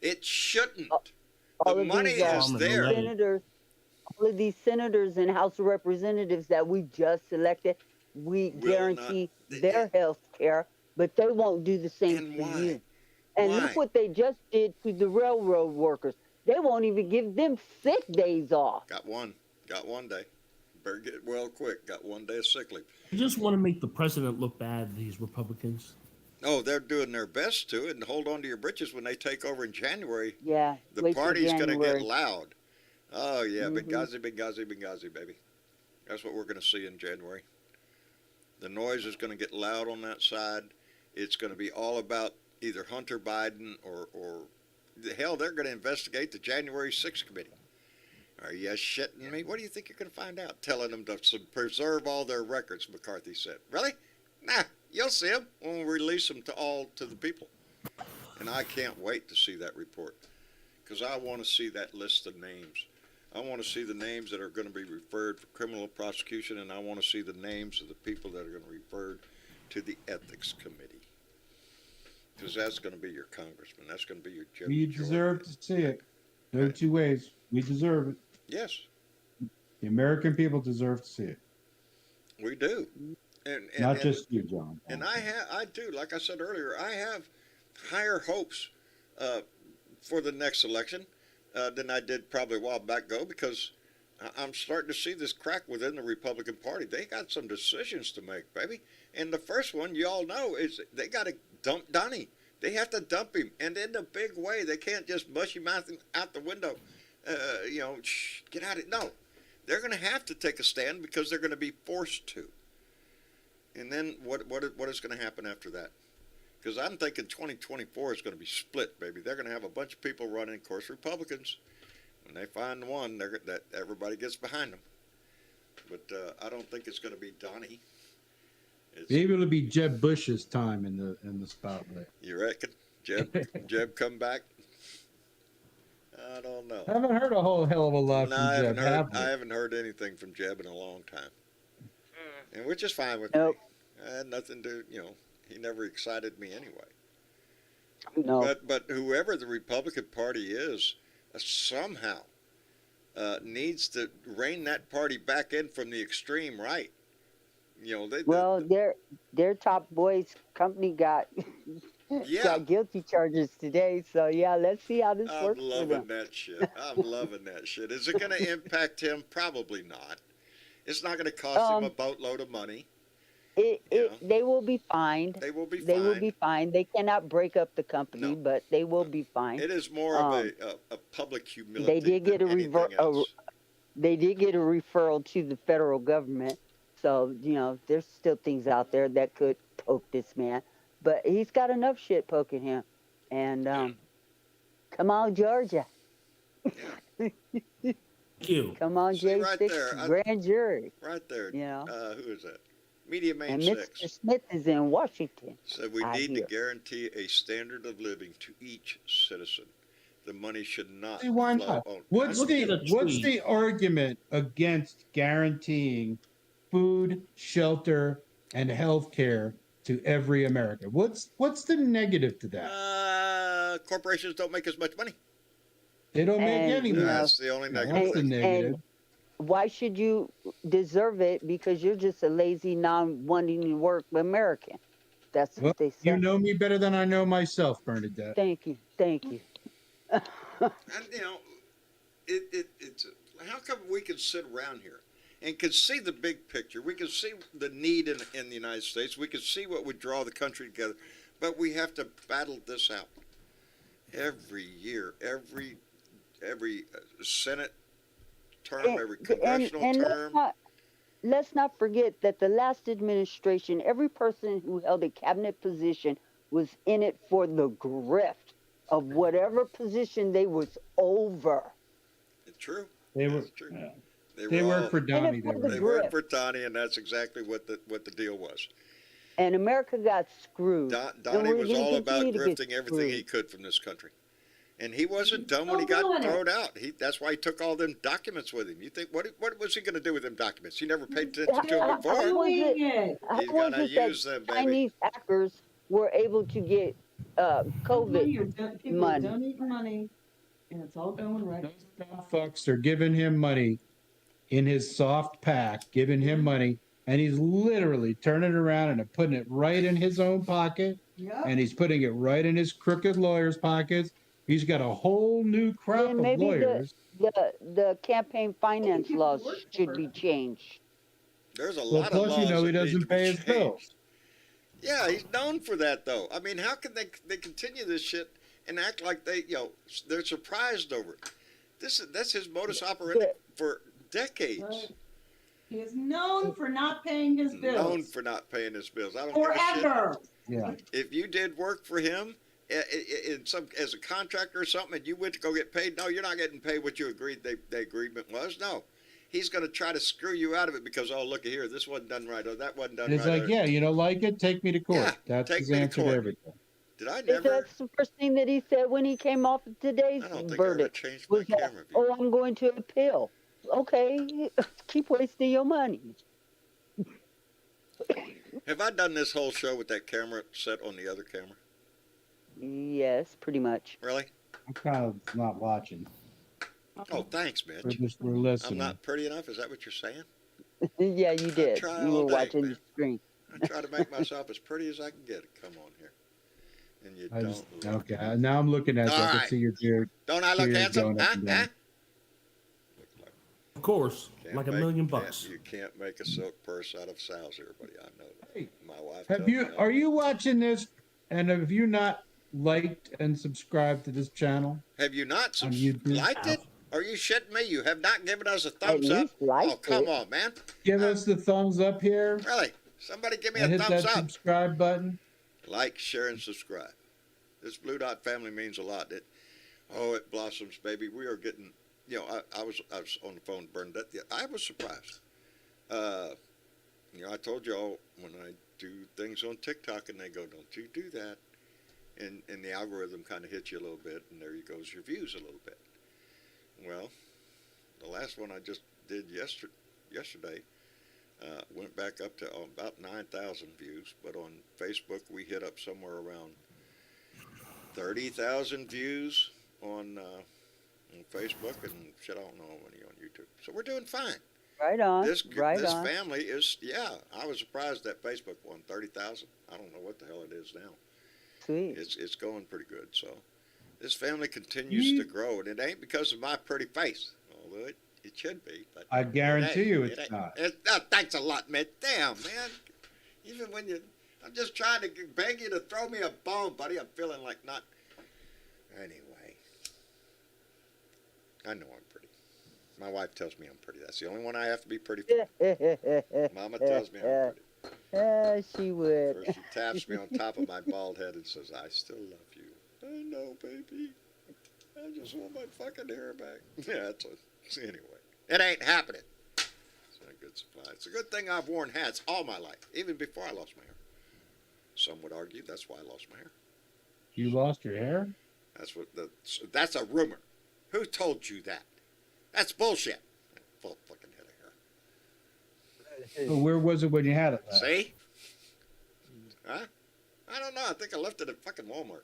It shouldn't. All The of money these, is there. senators, all of these senators and House of Representatives that we just elected, we Will guarantee not- their health care, but they won't do the same And for why? you. And Why? look what they just did to the railroad workers. They won't even give them sick days off. Got one day. Better get well quick. Got 1 day of sick leave. You just want to make the president look bad, these Republicans. Oh, they're doing their best to, and hold on to your britches when they take over in January. Yeah. The wait till party's going to get January. loud. Oh, yeah, Mhm. Benghazi, Benghazi, Benghazi, baby. That's what we're going to see in January. The noise is going to get loud on that side. It's going to be all about either Hunter Biden or hell, they're going to investigate the January 6th committee. Are you shitting me? What do you think you're going to find out? Telling them to preserve all their records, McCarthy said. Really? Nah, you'll see them when we release them to the people. And I can't wait to see that report, because I want to see that list of names. I want to see the names that are going to be referred for criminal prosecution, and I want to see the names of the people that are going to be referred to the ethics committee. Because that's going to be your congressman. That's going to be your Jim. We deserve to see it. No two ways. We deserve it. Yes, The American people deserve to see it. we do. And Not just you, John. And I do. Like I said earlier, I have higher hopes for the next election than I did probably a while back ago, because I'm starting to see this crack within the Republican Party. They got some decisions to make, baby. And the first one, you all know, is they got to dump Donnie. They have to dump him, and in a big way. They can't just mush him out the window. Get out of it. No, they're going to have to take a stand, because they're going to be forced to. And then what is going to happen after that? Because I'm thinking 2024 is going to be split, baby. They're going to have a bunch of people running, of course, Republicans. When they find one, that everybody gets behind them. But I don't think it's going to be Donnie. Maybe it'll be Jeb Bush's time in the spotlight. You reckon? Jeb come back? I don't know. I haven't heard a whole hell of a lot No, from Jeb. I haven't heard anything from Jeb in a long time. And which is fine with Nope. me. I had nothing to, he never excited me anyway. No. But whoever the Republican Party is, somehow needs to rein that party back in from the extreme right. Their top boys company got got guilty charges today. So yeah, let's see how this works. I'm loving that shit. I'm loving that shit. Is it going to impact him? Probably not. It's not going to cost him a boatload of money. They will be fined. They will be fined. They will be fined. They cannot break up the company, but they will be fined. It is more of a public humility. They did get they did get a referral to the federal government. So, there's still things out there that could poke this man. But he's got enough shit poking him. And come on, Georgia. Come on, J6 grand jury. Right there. Who is that? Media Main and 6. Mr. Smith is in Washington. Said we need to guarantee a standard of living to each citizen. The money should not Why not? flow. What's the argument against guaranteeing food, shelter, and health care to every American? What's the negative to that? Corporations don't make as much money. They don't make any money. That's the only negative. That's the negative. And why should you deserve it? Because you're just a lazy, non-wanting to work American. That's what they say. You know me better than I know myself, Bernadette. Thank you. And it's how come we can sit around here and can see the big picture? We can see the need in the United States. We can see what would draw the country together, but we have to battle this out every year, every Senate term, every congressional term. Let's not forget that the last administration, every person who held a cabinet position was in it for the grift of whatever position they was over. It's true. They were. True. Yeah. They worked for Donnie. They worked for Donnie, and that's exactly what the deal was. And America got screwed. Donnie was all about grifting everything he could from this country. And he wasn't dumb when he got thrown out. That's why he took all them documents with him. You think, what was he going to do with them documents? He never paid attention to them before. How He's going to use them, baby. Chinese hackers were able to get COVID People money. donate money, and it's all going right. Those dumb fucks are giving him money in his soft pack, giving him money, and he's literally turning it around and putting it right in his own pocket, Yep. and he's putting it right in his crooked lawyers' pockets, He's got a whole new crop Then of maybe lawyers. the campaign finance can laws work should for be him. changed. There's a Well, lot of plus, you laws know, he that need to doesn't be pay his changed. bills. Yeah, he's known for that though. I mean, how can they continue this shit and act like they're surprised over it? That's his modus operandi Yeah. for decades. Right. He is known for not paying his bills. Known for not paying his bills. I don't give a shit. forever. Yeah. If you did work for him as a contractor or something, and you went to go get paid, no, you're not getting paid what you agreed the agreement was. No, he's going to try to screw you out of it because, oh, look here, this wasn't done right, or that wasn't done And it's right. like, yeah, you don't like it? Take me to court. Yeah, That's take his me to answer court. to everything. Did I If never? that's the first thing that he said when he came off of today's I don't think I ever verdict changed my was that, camera view. oh, I'm going to appeal. Okay, keep wasting your money. Have I done this whole show with that camera set on the other camera? Yes, pretty much. Really? I'm kind of not watching. Oh, thanks, We're Mitch. just we're I'm listening. not pretty enough. Is that what you're saying? Yeah, you did. try You all were day, watching man. the screen. I try to make myself as pretty as I can get it. Come on here, and you I don't. just, look. okay. Now I'm looking at you. I All can right. see your beard. Don't I look Tears handsome? going up Huh? and down. Huh? Of course, Can't like a make- million can't- bucks. You can't make a silk purse out of sows, everybody. I know that. Hey, My wife. Have tells you? me Are you watching this? And have you not liked and subscribed to this channel? Have you not on YouTube? liked it? Are you shitting me? You have not given us a thumbs least up? liked Oh, come it. on, man. Give us the thumbs up here Really? Somebody give me and a hit thumbs that up. subscribe button. Like, share, and subscribe. This Blue Dot family means a lot. It blossoms, baby. We are getting. I was on the phone, Bernadette. Yeah, I was surprised. I told y'all when I do things on TikTok and they go, "Don't you do that?" And the algorithm kind of hits you a little bit, and there goes your views a little bit. Well, the last one I just did yesterday went back up to about 9,000 views, but on Facebook we hit up somewhere around 30,000 views on Facebook, and shit, I don't know how many on YouTube. So we're doing fine. Right on. This right on. family is, I was surprised that Facebook won 30,000. I don't know what the hell it is now. Sweet. It's going pretty good. So this family continues to grow, and it ain't because of my pretty face, although it should be. But I guarantee you it it's ain't. not. Thanks a lot, man. Damn, man. Even when I'm just trying to beg you to throw me a bone, buddy. I'm feeling like not. Anyway, I know I'm pretty. My wife tells me I'm pretty. That's the only one I have to be pretty for. Mama tells me I'm pretty. She would. Or she taps me on top of my bald head and says, "I still love you." I know, baby. I just want my fucking hair back. Yeah, anyway. It ain't happening. It's not a good supply. It's a good thing I've worn hats all my life, even before I lost my hair. Some would argue that's why I lost my hair. You lost your hair? That's a rumor. Who told you that? That's bullshit. Full fucking head of hair. So where was it when you had it? last? See? Huh? I don't know. I think I left it at fucking Walmart.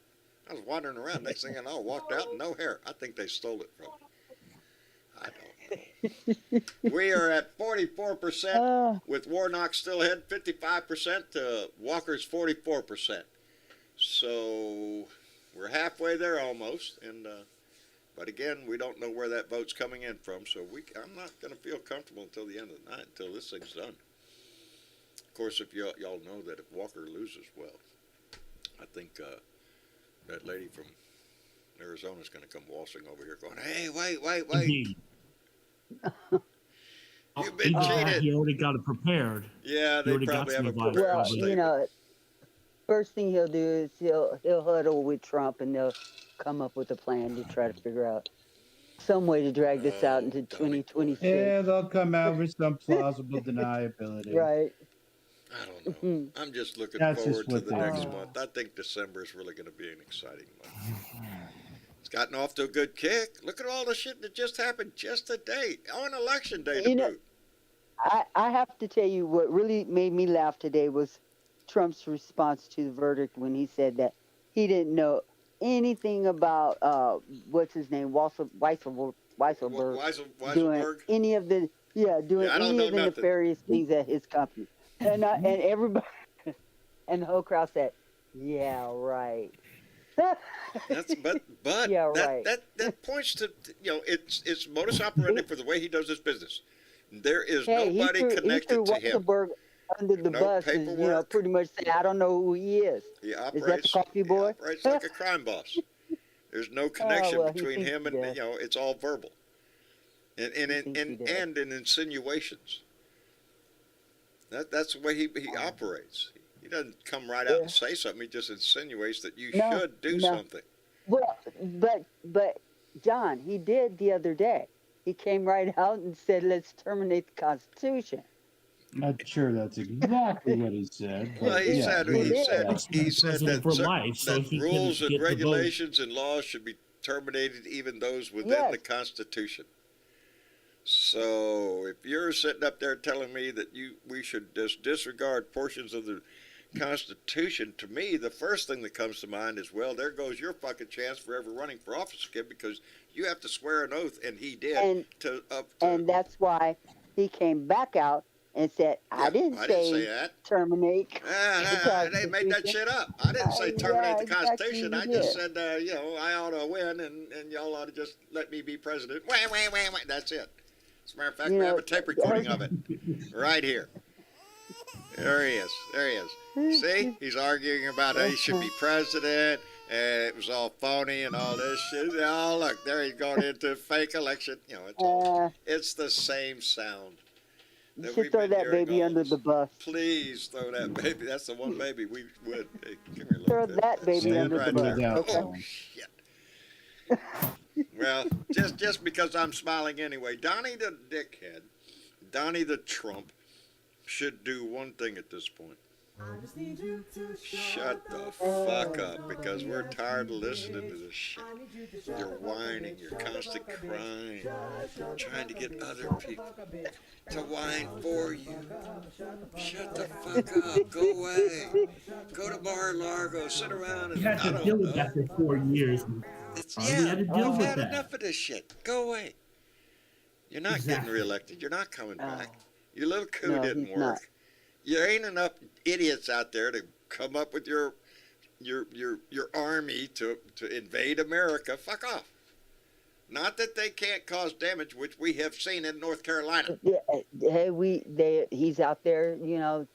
I was wandering around. Next thing I know, walked out and no hair. I think they stole it from me. I don't know. We are at 44% with Warnock still ahead, 55% to Walker's 44%. So we're halfway there almost. And but again, we don't know where that vote's coming in from. So I'm not going to feel comfortable until the end of the night, until this thing's done. Of course, if y'all know that if Walker loses, well, I think that lady from Arizona is going to come waltzing over here going, "Hey, wait. Indeed. You've been Either that, cheated." he already got it prepared. Yeah, You they already got probably have some a advice. prepared Well, statement. first thing he'll do is he'll huddle with Trump, and they'll come up with a plan to try to figure out some way to drag this out into Donnie boy. 2026. Yeah, they'll come out with some plausible deniability. Right. I don't know. I'm just looking That's forward just to what the they next are. month. I think December is really going to be an exciting month. It's gotten off to a good kick. Look at all the shit that just happened just today on election day to You know- boot. I have to tell you what really made me laugh today was Trump's response to the verdict when he said that he didn't know anything about what's his name, Weisselberg doing Weiselberg. any of the doing Yeah, I don't any know of the nothing. nefarious things at his company, and everybody and the whole crowd said, "Yeah, right." But Yeah, that, right. that points to, it's modus operandi for the way he does his business. There is Hey, nobody he connected threw to him. Weiselberg under the No bus. Is paperwork. pretty much say, I don't know who he is. He Is that the coffee he boy? operates like a crime boss. There's no Oh connection well, he between thinks him he and, does. it's all verbal. And He thinks he does. and in insinuations. That's the way he operates. He doesn't come right out and say something. He just insinuates that you No, should do no. something. Well, but John, he did the other day. He came right out and said, "Let's terminate the Constitution." Not sure that's exactly what he said. But Well, he yeah, said he he did said that. he said President that, for life, so that he can rules and get the vote. regulations and laws should be terminated, even those within Yes. the Constitution. So if you're sitting up there telling me that we should just disregard portions of the Constitution, to me, the first thing that comes to mind is, well, there goes your fucking chance for ever running for office again, because you have to swear an oath, and he did. And that's why he came back out and said, "I didn't say that. terminate." They made that shit up. I didn't say terminate the Constitution. Exactly, I just said, I ought to win, and y'all ought to just let me be president. Wah. That's it. As a matter of fact, we have a tape recording of it right here. There he is. See? He's arguing about how he should be president, and it was all phony and all this shit. Oh, look, there he's going into a fake election. It's the same sound. You should throw that baby under the bus. Please throw that baby. That's the one baby we would. Hey, come here, Throw bit. that baby Stand under right the bus. there. Okay. Oh, shit. Well, just because I'm smiling anyway, Donnie the dickhead, Donnie the Trump, should do one thing at this point. Shut the fuck up, because we're tired of listening to this shit. You're whining, you're constant crying, trying to get other people to whine for you. Shut the fuck up, go away. Go to Mar-a-Lago, sit around and You had to deal with that for 4 years. We had to deal I've with had that. enough of this shit. Go away. You're not getting Exactly. reelected. You're not coming back. Your little coup No, didn't he's work. not. There ain't enough idiots out there to come up with your army to invade America. Fuck off. Not that they can't cause damage, which we have seen in North Carolina. Yeah, hey, he's out there, That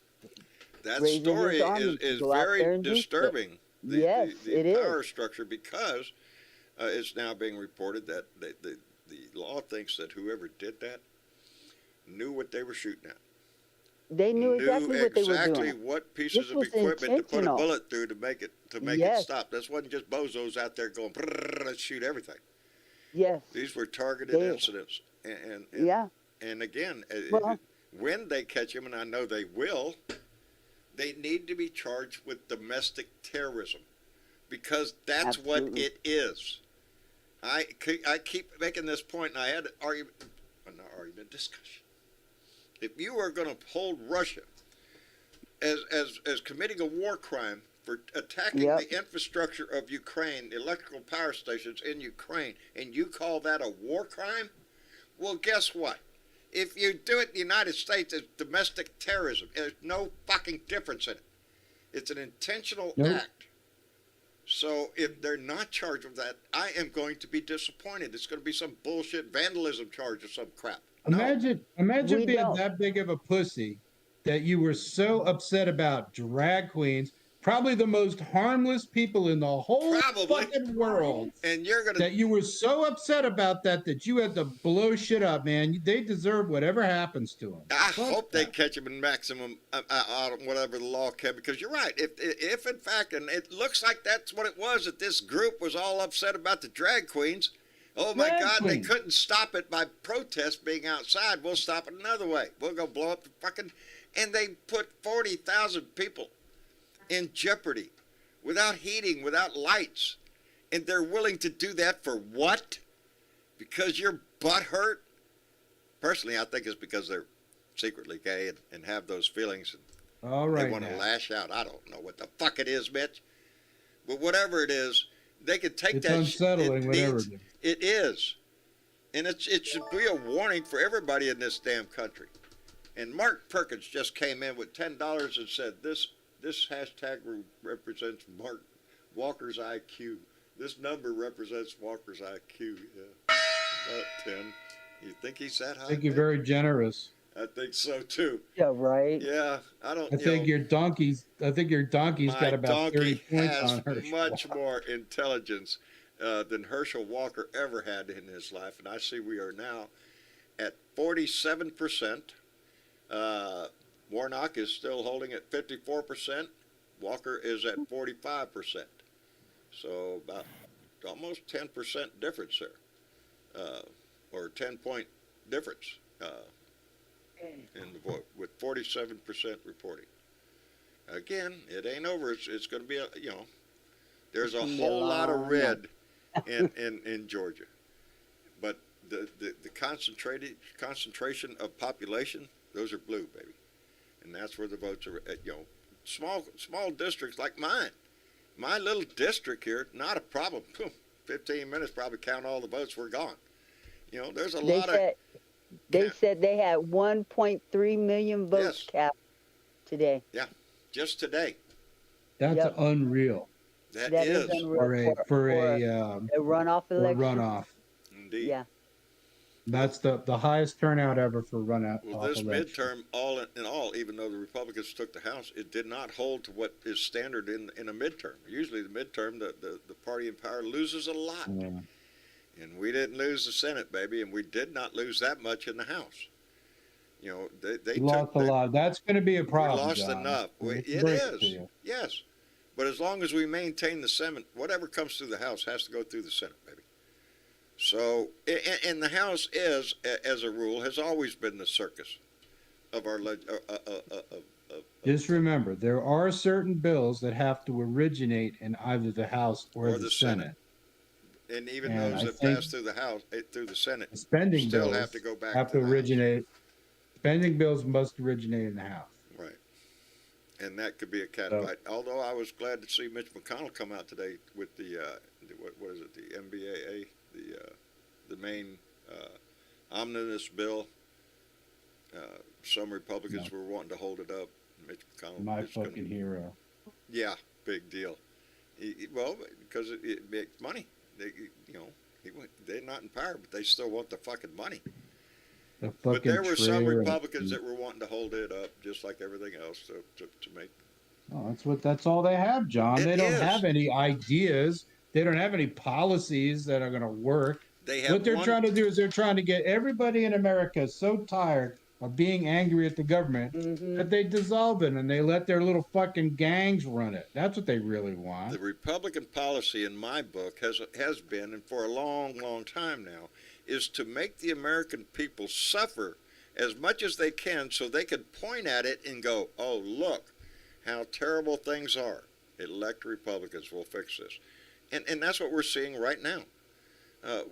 raising his story army to is go out there very and do shit. disturbing. Yes, it is. Power structure, because it's now being reported that the law thinks that whoever did that knew what they were shooting at. They knew exactly what they were exactly doing. what pieces This of was equipment to put a intentional. bullet through to make it Yes. stop. This wasn't just bozos out there going, "Brrr, let's shoot everything." Yes. These were targeted incidents, and Yeah. And again, Well- when they catch him, and I know they will, they need to be charged with domestic terrorism, because that's what Absolutely. it is. I keep making this point, and I had discussion. If you are going to hold Russia as committing a war crime for attacking Yep. the infrastructure of Ukraine, electrical power stations in Ukraine, and you call that a war crime, well, guess what? If you do it in the United States, it's domestic terrorism. There's no fucking difference in it. It's an intentional act. So if they're not charged with that, I am going to be disappointed. It's going to be some bullshit vandalism charge or some crap. No. Imagine We being don't. that big of a pussy that you were so upset about drag queens, probably the most harmless people in the whole Probably. fucking world, And you're going that to... you were so upset about that you had to blow shit up, man. They deserve whatever happens to them. I hope they catch him in maximum, whatever the law can, because you're right. If in fact, and it looks like that's what it was, that this group was all upset about the drag queens. Oh my Drag God, they queens. couldn't stop it by protest being outside. We'll stop it another way. We'll go blow up the fucking... And they put 40,000 people in jeopardy without heating, without lights. And they're willing to do that for what? Because your butt hurt? Personally, I think it's because they're secretly gay and have those feelings. And All right. they want to now. lash out. I don't know what the fuck it is, Mitch. But whatever it is, they could take It's that unsettling, whatever needs- it is. It is. And it should be a warning for everybody in this damn country. And Mark Perkins just came in with $10 and said, this hashtag represents Mark Walker's IQ. This number represents Walker's IQ. Yeah, about 10. You think he's that high? I think you're baby? very generous. I think so too. Yeah, right. Yeah, I don't. I think your donkey's my got about 30 donkey points has on her. much more intelligence than Herschel Walker ever had in his life, and I see we are now at 47%. Warnock is still holding at 54%. Walker is at 45%. So about almost 10% difference there, or 10-point difference in the vote, with 47% reporting. Again, it ain't over. It's going to be there's a whole lot of red in Georgia, but the concentration of population, those are blue, baby, and that's where the votes are at. Small districts like mine, my little district here, not a problem. 15 minutes, probably count all the votes, we're gone. There's a lot of. They said they had 1.3 million votes capped today. Yeah, just today. That's unreal. That That is unreal For a runoff election. runoff. indeed. Yeah. That's the highest turnout ever for runoff. Well, this election. midterm, all in all, even though the Republicans took the House, it did not hold to what is standard in a midterm. Usually, the midterm, the party in power loses a lot, and we didn't lose the Senate, baby, and we did not lose that much in the House. They lost a lot. That's going to be a problem. We lost John. enough. It is. Yes. But as long as we maintain the Senate, whatever comes through the House has to go through the Senate, baby. So, and the House is, as a rule, has always been the circus of our Just remember, there are certain bills that have to originate in either the House or the Senate. And even And those I that think pass through the House, through the Senate, spending still bills have to go back have to to the originate. Spending bills must originate in the House. House. Right. And that could be a catfight. Although I was glad to see Mitch McConnell come out today with the what is it, the MBAA, the main omnibus bill. Some Republicans were wanting to hold it up. Mitch McConnell, My fucking hero. Yeah, big deal. Well, because it makes money. They're not in power, but they still want the fucking money. But there were some Republicans that were wanting to hold it up, just like everything else, to make. Oh, that's all they have, John. They don't have any ideas. They don't have any policies that are going to work. What they're trying to do is they're trying to get everybody in America so tired of being angry at the government that they dissolve it and they let their little fucking gangs run it. That's what they really want. The Republican policy, in my book, has been, and for a long, long time now, is to make the American people suffer as much as they can so they can point at it and go, oh, look how terrible things are. Elect Republicans will fix this. And that's what we're seeing right now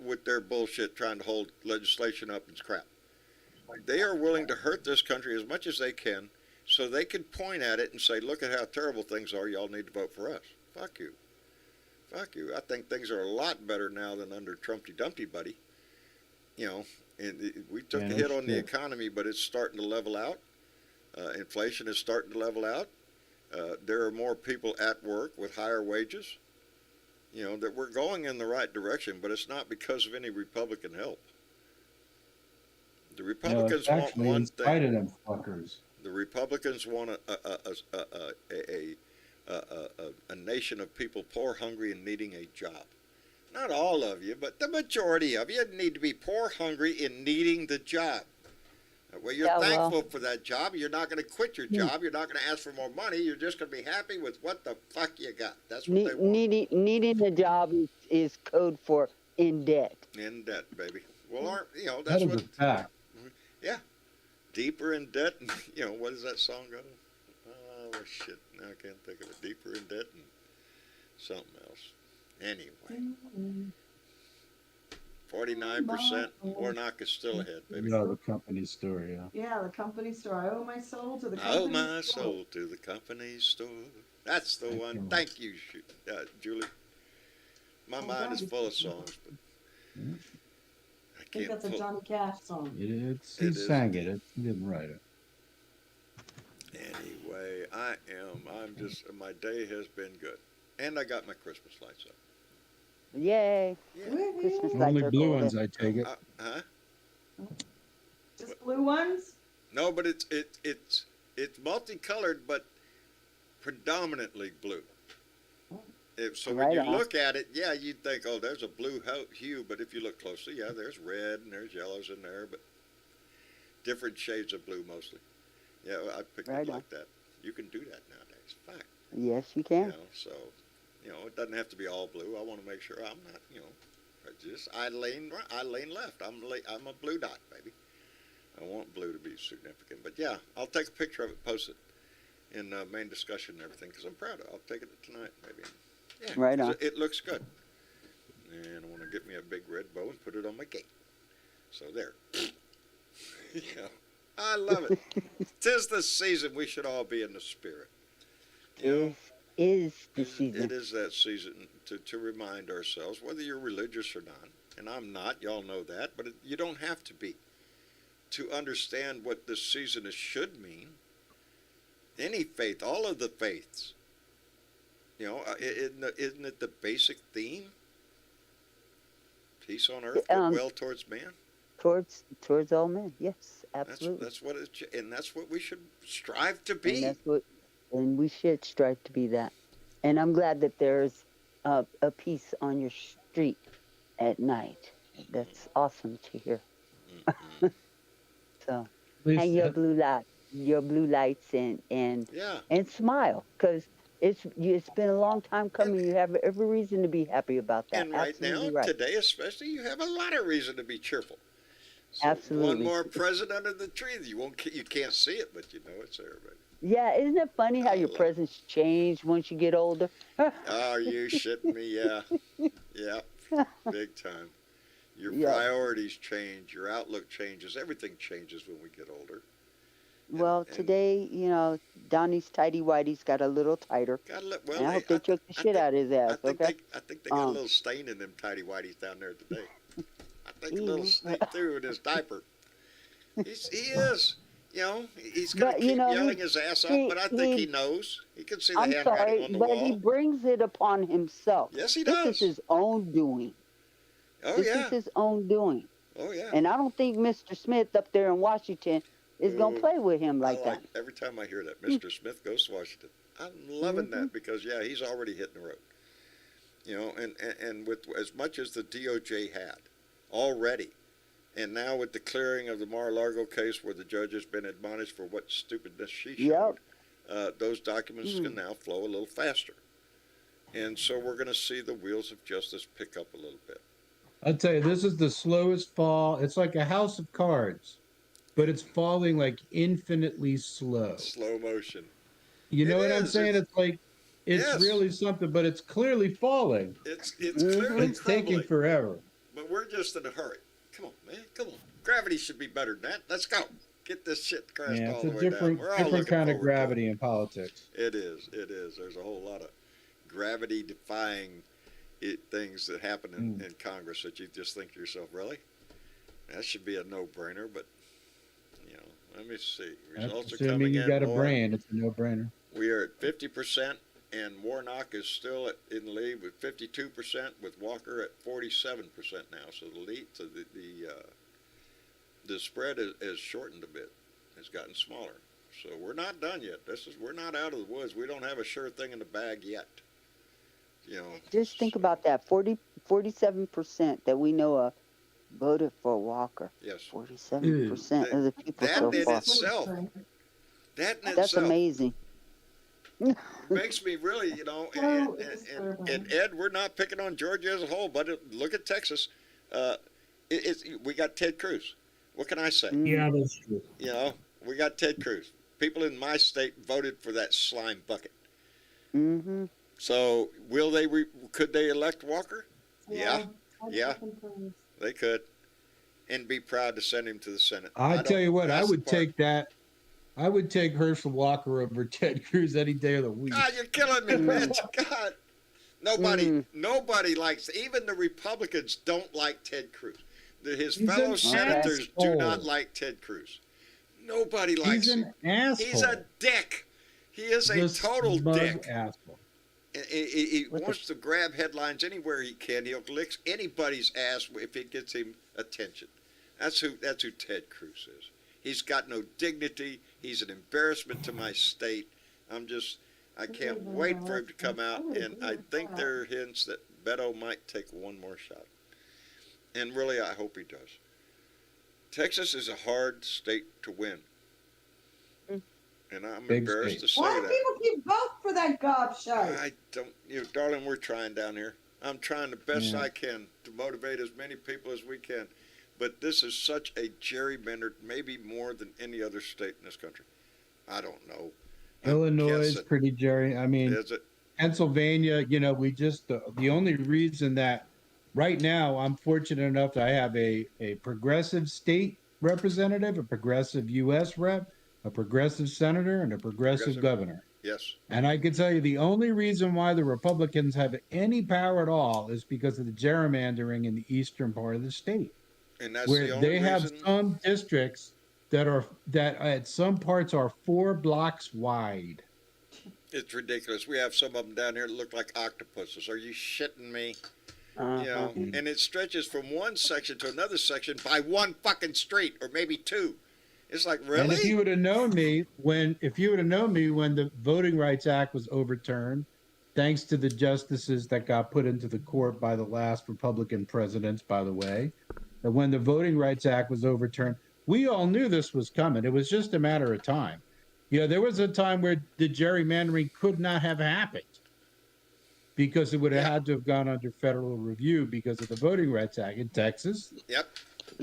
with their bullshit trying to hold legislation up and crap. They are willing to hurt this country as much as they can so they can point at it and say, look at how terrible things are. Y'all need to vote for us. Fuck you. Fuck you. I think things are a lot better now than under Trumpy Dumpty Buddy. And we took a hit on the economy, but it's starting to level out. Inflation is starting to level out. There are more people at work with higher wages. That we're going in the right direction, but it's not because of any Republican help. The Republicans want one thing. Them fuckers. The Republicans want a nation of people poor, hungry, and needing a job. Not all of you, but the majority of you need to be poor, hungry, and needing the job. Well, you're thankful for that job. You're not going to quit your job. You're not going to ask for more money. You're just going to be happy with what the fuck you got. That's what they want. Needing a job is code for in debt. In debt, baby. Well, that's what. Fact. Yeah, deeper in debt. And, what does that song go? Oh shit! Now I can't think of it. Deeper in debt and something else. Anyway. 49%. Warnock is still ahead, baby. The company store, Yeah, the company store. I owe my soul to the I company owe my store. soul to the company store. That's the one. Thank you, Julie. My mind is full of songs, but I I think that's a Johnny Cash song. He sang it. He didn't write it. Anyway, my day has been good. And I got my Christmas lights up. Yay! Yeah. Christmas Woohoo. lights Only are blue golden. ones, I take it. Huh? Just blue ones? No, but it's multicolored, but predominantly blue. So when Right you on. look at it, yeah, you'd think, oh, there's a blue hue, but if you look closely, yeah, there's red and there's yellows in there, but different shades of blue mostly. Yeah, I picked Right it on. like that. You can do that nowadays. Fact. Yes, you You can. know, so, it doesn't have to be all blue. I want to make sure I'm not, I lane left. I'm a blue dot, baby. I want blue to be significant. But yeah, I'll take a picture of it, post it in main discussion and everything, because I'm proud of it. I'll take it tonight, maybe. Yeah, Right 'cause on. it looks good. And I want to get me a big red bow and put it on my gate. So there. I love it. 'Tis the season. We should all be in the spirit. Is the season. It is that season to remind ourselves, whether you're religious or not, and I'm not, y'all know that, but you don't have to be, to understand what this season should mean. Any faith, all of the faiths, isn't it the basic theme? Peace on earth, goodwill towards man. Towards all men. Yes, absolutely. That's what and that's what we should strive to be. And we should strive to be that. And I'm glad that there's a piece on your street at night. That's awesome to hear. So At least hang your blue lights and Yeah. smile, because it's been a long time coming. You have every reason to be happy about that. And right Absolutely now, right. today especially, you have a lot of reason to be cheerful. So Absolutely. One more present under the tree. You can't see it, but you know it's there, baby. Yeah, isn't it funny how I your love it. presents change once you get older? Oh, you shitting me? Yeah. Yeah. Big time. Your Yeah. priorities change. Your outlook changes. Everything changes when we get older. Well, and- today, Donnie's tidy whities got a little tighter. Well, And I hope they took the shit out of his ass, okay? I think they got a Um, little stain in them tidy whities down there today. I think a little sneak through in his diaper. He is. He's going to But, keep yelling his ass off, but I think he he- knows. He can see the I'm handwriting sorry, on the but wall. he brings it upon himself. Yes, he This does. is his own doing. Oh, This yeah. is his own doing. Oh, yeah. And I don't think Mr. Smith up there in Washington is going Ooh, to play with him like I that. every time I hear that, Mr. Smith goes to Washington. I'm loving Mm-hmm. that because, yeah, he's already hitting the road. And with as much as the DOJ had already, and now with the clearing of the Mar-a-Lago case where the judge has been admonished for what stupidness she showed, those documents can now flow a little faster. And so we're going to see the wheels of justice pick up a little bit. I'll tell you, this is the slowest fall. It's like a house of cards, but it's falling like infinitely slow. Slow motion. You know It what I'm is. saying? It's like it's Yes. really something, but it's clearly falling. It's clearly It's taking crumbling. forever. But we're just in a hurry. Come on, man. Come on. Gravity should be better than that. Let's go. Get this shit crashed Yeah, all it's the a way down. different We're all different looking kind of forward to it. gravity in politics. It is. It is. There's a whole lot of gravity-defying things that happen in Congress that you just think to yourself, really? That should be a no-brainer. But let me see. That's Results are assuming coming you in got a more. brain. It's a no-brainer. We are at 50%, and Warnock is still in the lead with 52%, with Walker at 47% now. So the lead, so the spread has shortened a bit. It's gotten smaller. So we're not done yet. We're not out of the woods. We don't have a sure thing in the bag yet. Just think about that. 47% that we know of voted for Walker. Yes. 47% of the people That so in far. itself. That in That's itself amazing. makes me really, and Ed, we're not picking on Georgia as a whole, but look at Texas. We got Ted Cruz. What can I say? Yeah, that's true. We got Ted Cruz. People in my state voted for that slime bucket. Mm-hmm. So could they elect Walker? Yeah, they could, and be proud to send him to the Senate. I tell you what, I that's would the part. take that. I would take Herschel Walker over Ted Cruz any day of the week. God, you're killing me, Mitch. God, nobody likes. Even the Republicans don't like Ted Cruz. His He's fellow an senators do asshole. not like Ted Cruz. Nobody likes He's him. an asshole. He's a dick. He is a This total smug dick. asshole. He What the- wants to grab headlines anywhere he can. He'll lick anybody's ass if it gets him attention. That's who Ted Cruz is. He's got no dignity. He's an embarrassment to my state. I can't wait for him to come out, and I think there are hints that Beto might take one more shot. And really, I hope he does. Texas is a hard state to win. And I'm Big embarrassed state. to say Why do that. people keep voting for that gobshite? I don't, darling, we're trying down here. I'm trying the best Yeah. I can to motivate as many people as we can. But this is such a gerrymandered, maybe more than any other state in this country. I don't know. I'm Illinois is guessing. pretty I mean, Is it? Pennsylvania, we just, the only reason that right now I'm fortunate enough that I have a progressive state representative, a progressive U.S. rep, a progressive senator, and a progressive governor. Yes. And I can tell you the only reason why the Republicans have any power at all is because of the gerrymandering in the eastern part of the state, And that's where the only they have reason. some districts that at some parts are 4 blocks wide. It's ridiculous. We have some of them down here that look like octopuses. Are you shitting me? Uh-huh. And it stretches from one section to another section by one fucking street, or maybe two. It's like, really? And if you would have known me when the Voting Rights Act was overturned, thanks to the justices that got put into the court by the last Republican presidents, by the way, that when the Voting Rights Act was overturned, we all knew this was coming. It was just a matter of time. There was a time where the gerrymandering could not have happened because it would have had to have gone under federal review because of the Voting Rights Act in Texas. Yep.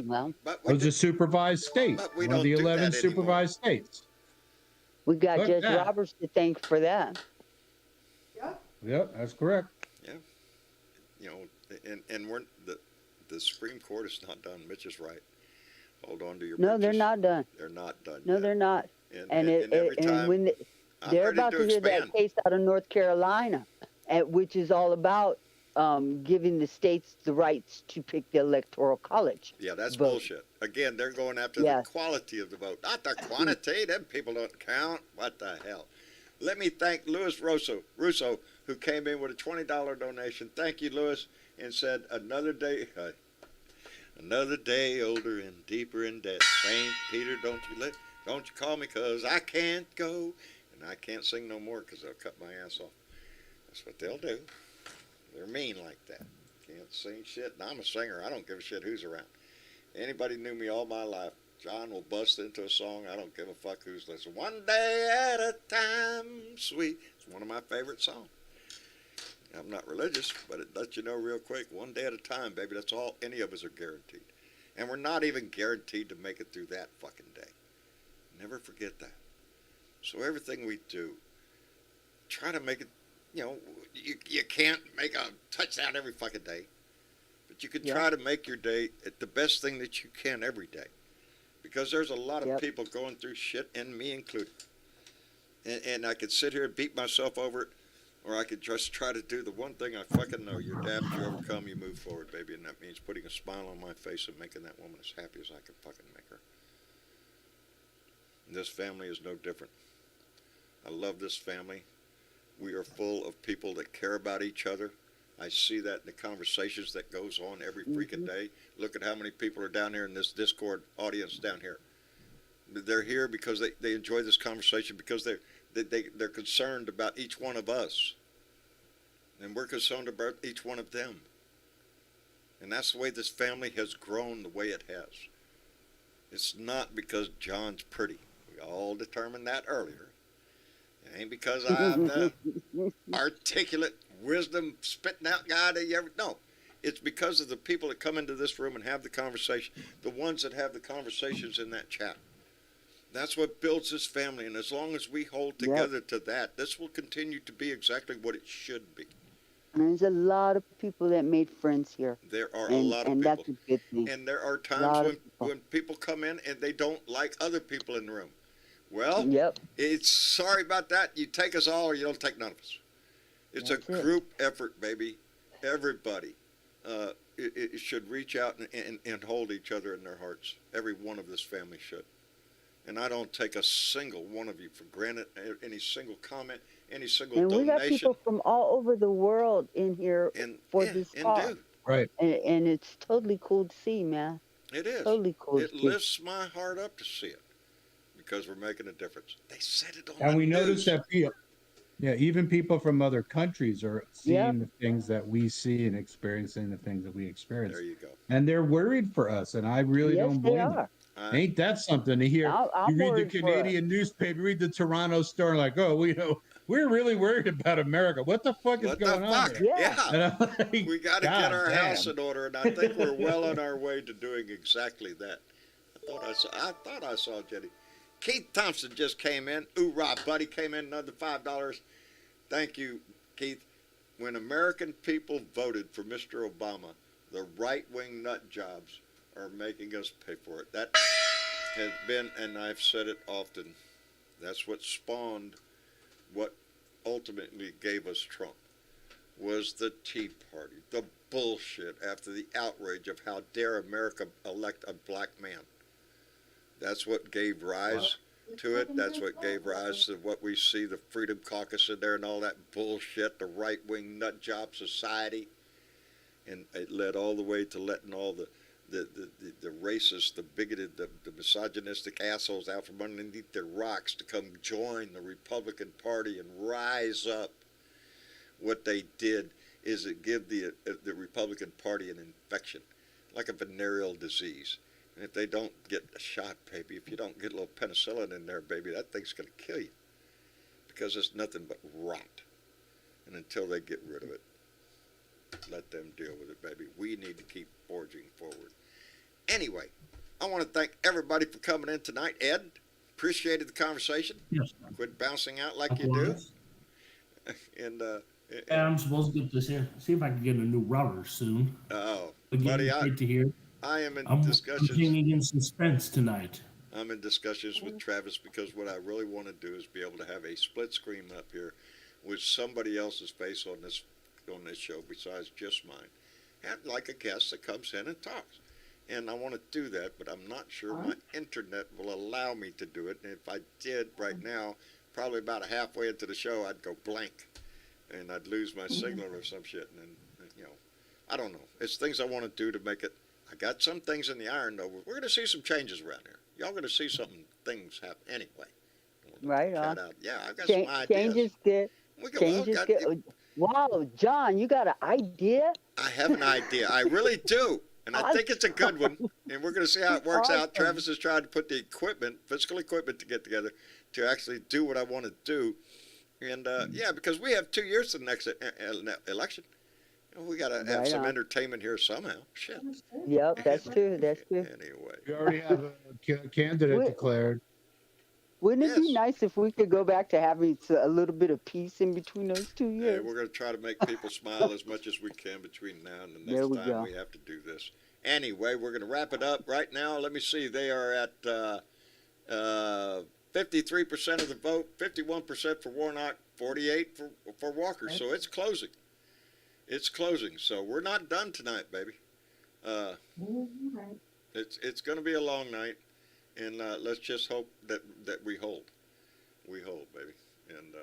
Well, But It was a supervised state, But we one of don't the do 11 that anymore. supervised states. we got Fuck Judge that. Roberts to thank for that. Yep, that's correct. And we're the Supreme Court is not done. Mitch is right. Hold on to your No, they're britches. not done. They're not done. No, yet. they're not. And And every time when I'm they're ready about to hear expand. that case out of North Carolina, which is all about giving the states the rights to pick the electoral college. Yeah, that's vote. bullshit. Again, they're going after Yes. the quality of the vote, not the quantity. Them people don't count. What the hell? Let me thank Louis Russo, who came in with a $20 donation. Thank you, Louis, and said another day older and deeper in debt. Saint Peter, don't you call me 'cause I can't go, and I can't sing no more 'cause they'll cut my ass off. That's what they'll do. They're mean like that. Can't sing shit. And I'm a singer. I don't give a shit who's around. Anybody knew me all my life. John will bust into a song. I don't give a fuck who's listening. One day at a time, sweet. It's one of my favorite songs. I'm not religious, but it lets you know real quick. One day at a time, baby. That's all any of us are guaranteed. And we're not even guaranteed to make it through that fucking day. Never forget that. So everything we do, try to make it, you can't make a touchdown every fucking day. But you can try to make your day the best thing that you can every day. Because there's a lot of people going through shit, and me included. And I could sit here and beat myself over it, or I could just try to do the one thing I fucking know. You adapt, you overcome, you move forward, baby. And that means putting a smile on my face and making that woman as happy as I can fucking make her. And this family is no different. I love this family. We are full of people that care about each other. I see that in the conversations that goes on every freaking day. Look at how many people are down here in this Discord audience down here. They're here because they enjoy this conversation because they're concerned about each one of us. And we're concerned about each one of them. And that's the way this family has grown the way it has. It's not because John's pretty. We all determined that earlier. It ain't because I'm the articulate, wisdom, spitting out guy that you ever... No. It's because of the people that come into this room and have the conversation. The ones that have the conversations in that chat. That's what builds this family. And as long as we hold together to that, this will continue to be exactly what it should be. And there's a lot of people that made friends here. There are a lot of and people. That's a good thing. And there are times when people come in and they don't like other people in the room. Well, it's sorry about that. You take us all or you don't take none of us. It's a group effort, baby. Everybody it should reach out and hold each other in their hearts. Every one of this family should. And I don't take a single one of you for granted, any single comment, any single And we got donation. people from all over the world in here And, for yeah, this and cause. do. Right. And it's totally cool to see, man. It is. Totally cool It to see. lifts my heart up to see it because we're making a difference. They said it on And the we notice news. that people, yeah, even people from other countries are Yeah. seeing the things that we see and experiencing the things that we experience. There you go. And they're worried for us. And I really Yes, don't they blame them. are. Ain't that something to hear? I'm You read the worried for us. Canadian newspaper, read the Toronto Star, like, oh, we're really worried about America. What the fuck is What the going on fuck? here? Yeah. And I'm like, We got to get God our damn. house in order, and I think we're well on our way to doing exactly that. I thought I saw Jenny. Keith Thompson just came in. Hoorah, buddy, came in another $5. Thank you, Keith. When American people voted for Mr. Obama, the right-wing nut jobs are making us pay for it. That has been, and I've said it often, that's what spawned what ultimately gave us Trump, was the Tea Party, the bullshit after the outrage of how dare America elect a black man. That's what gave rise to it. That's what gave rise to what we see, the Freedom Caucus in there and all that bullshit, the right-wing nut job society. And it led all the way to letting all the racist, the bigoted, the misogynistic assholes out from underneath their rocks to come join the Republican Party and rise up. What they did is it give the Republican Party an infection, like a venereal disease. And if they don't get a shot, baby, if you don't get a little penicillin in there, baby, that thing's going to kill you. Because it's nothing but rot. And until they get rid of it, let them deal with it, baby. We need to keep forging forward. Anyway, I want to thank everybody for coming in tonight. Ed, appreciated the conversation. Yes. Quit bouncing out like you do. And I'm supposed to get this here. See if I can get a new router soon. oh, Again, buddy, great to hear. I am in I'm discussions. hanging in suspense tonight. I'm in discussions with Travis because what I really want to do is be able to have a split screen up here with somebody else's face on this show besides just mine. Have like a guest that comes in and talks. And I want to do that, but I'm not sure my internet will allow me to do it. And if I did right now, probably about halfway into the show, I'd go blank. And I'd lose my signal or some shit. And then, you know, I don't know. It's things I want to do to make it. I got some things in the iron, though. We're going to see some changes around here. Y'all going to see things happen anyway. Right on. Yeah, I've got some ideas. Changes good. We go, Changes good. Wow, John, you got an idea? I have an idea. I really do. And I think it's a good one. And we're going to see how it works out. Travis is trying to put the equipment, physical equipment to get together to actually do what I want to do. And, yeah, because we have 2 years to the next election. We got to have some entertainment here somehow. Shit. Yep, that's true. That's true. Anyway. We already have a candidate declared. Wouldn't it be nice if we could go back to having a little bit of peace in between those 2 Yeah, years? we're going to try to make people smile as much as we can between now and the next time we have to do this. Anyway, we're going to wrap it up right now. Let me see. They are at 53% of the vote, 51% for Warnock, 48 for Walker. So it's closing. It's closing. So we're not done tonight, baby. It's going to be a long night. And let's just hope that we hold. We hold, baby. And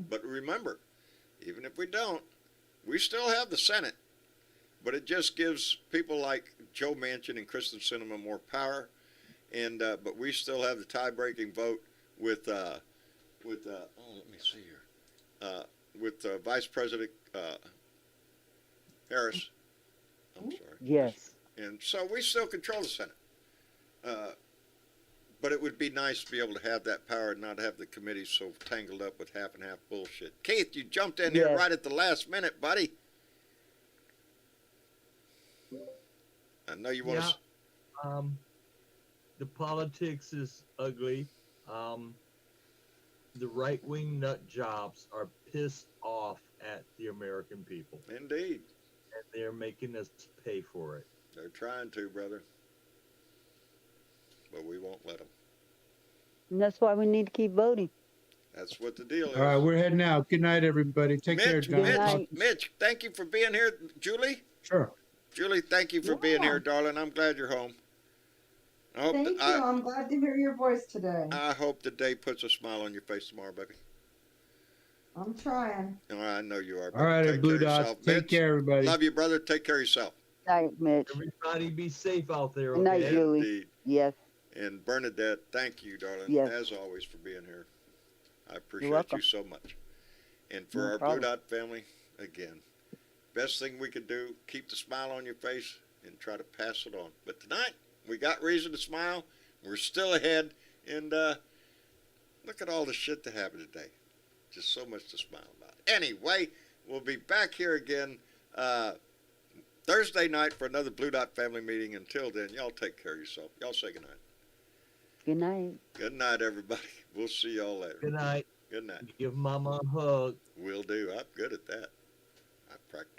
but remember, even if we don't, we still have the Senate. But it just gives people like Joe Manchin and Kristen Sinema more power. And but we still have the tie-breaking vote with let me see here, with Vice President Harris. I'm sorry. Yes. And so we still control the Senate. But it would be nice to be able to have that power and not have the committee so tangled up with half and half bullshit. Keith, you jumped in here right at the last minute, buddy. I know you want to. The politics is ugly. The right-wing nut jobs are pissed off at the American people. Indeed. And they're making us pay for it. They're trying to, brother. But we won't let them. And that's why we need to keep voting. That's what the deal is. All right, we're heading out. Good night, everybody. Take care, John. Mitch, thank you for being here. Julie? Sure. Julie, thank you for being here, darling. I'm glad you're home. I hope Thank that, you. I'm glad to hear your voice today. I hope the day puts a smile on your face tomorrow, baby. I'm trying. Oh, I know you are, baby. All right, Take Blue care of Dots. yourself. Take Mitch, care, everybody. love you, brother. Take care of yourself. Night, Mitch. Everybody be safe out there. Good night, Okay? Julie. Indeed. Yes. And Bernadette, thank you, darling, Yes. as always, for being here. I appreciate welcome. you so much. And for No our problem. Blue Dot family, again, best thing we could do, keep the smile on your face and try to pass it on. But tonight, we got reason to smile. We're still ahead. And look at all the shit that happened today. Just so much to smile about. Anyway, we'll be back here again Thursday night for another Blue Dot family meeting. Until then, y'all take care of yourself. Y'all say goodnight. Good night. Good night, everybody. We'll see y'all later. Good night. Good night. Give Mama a hug. Will do. I'm good at that. I practice.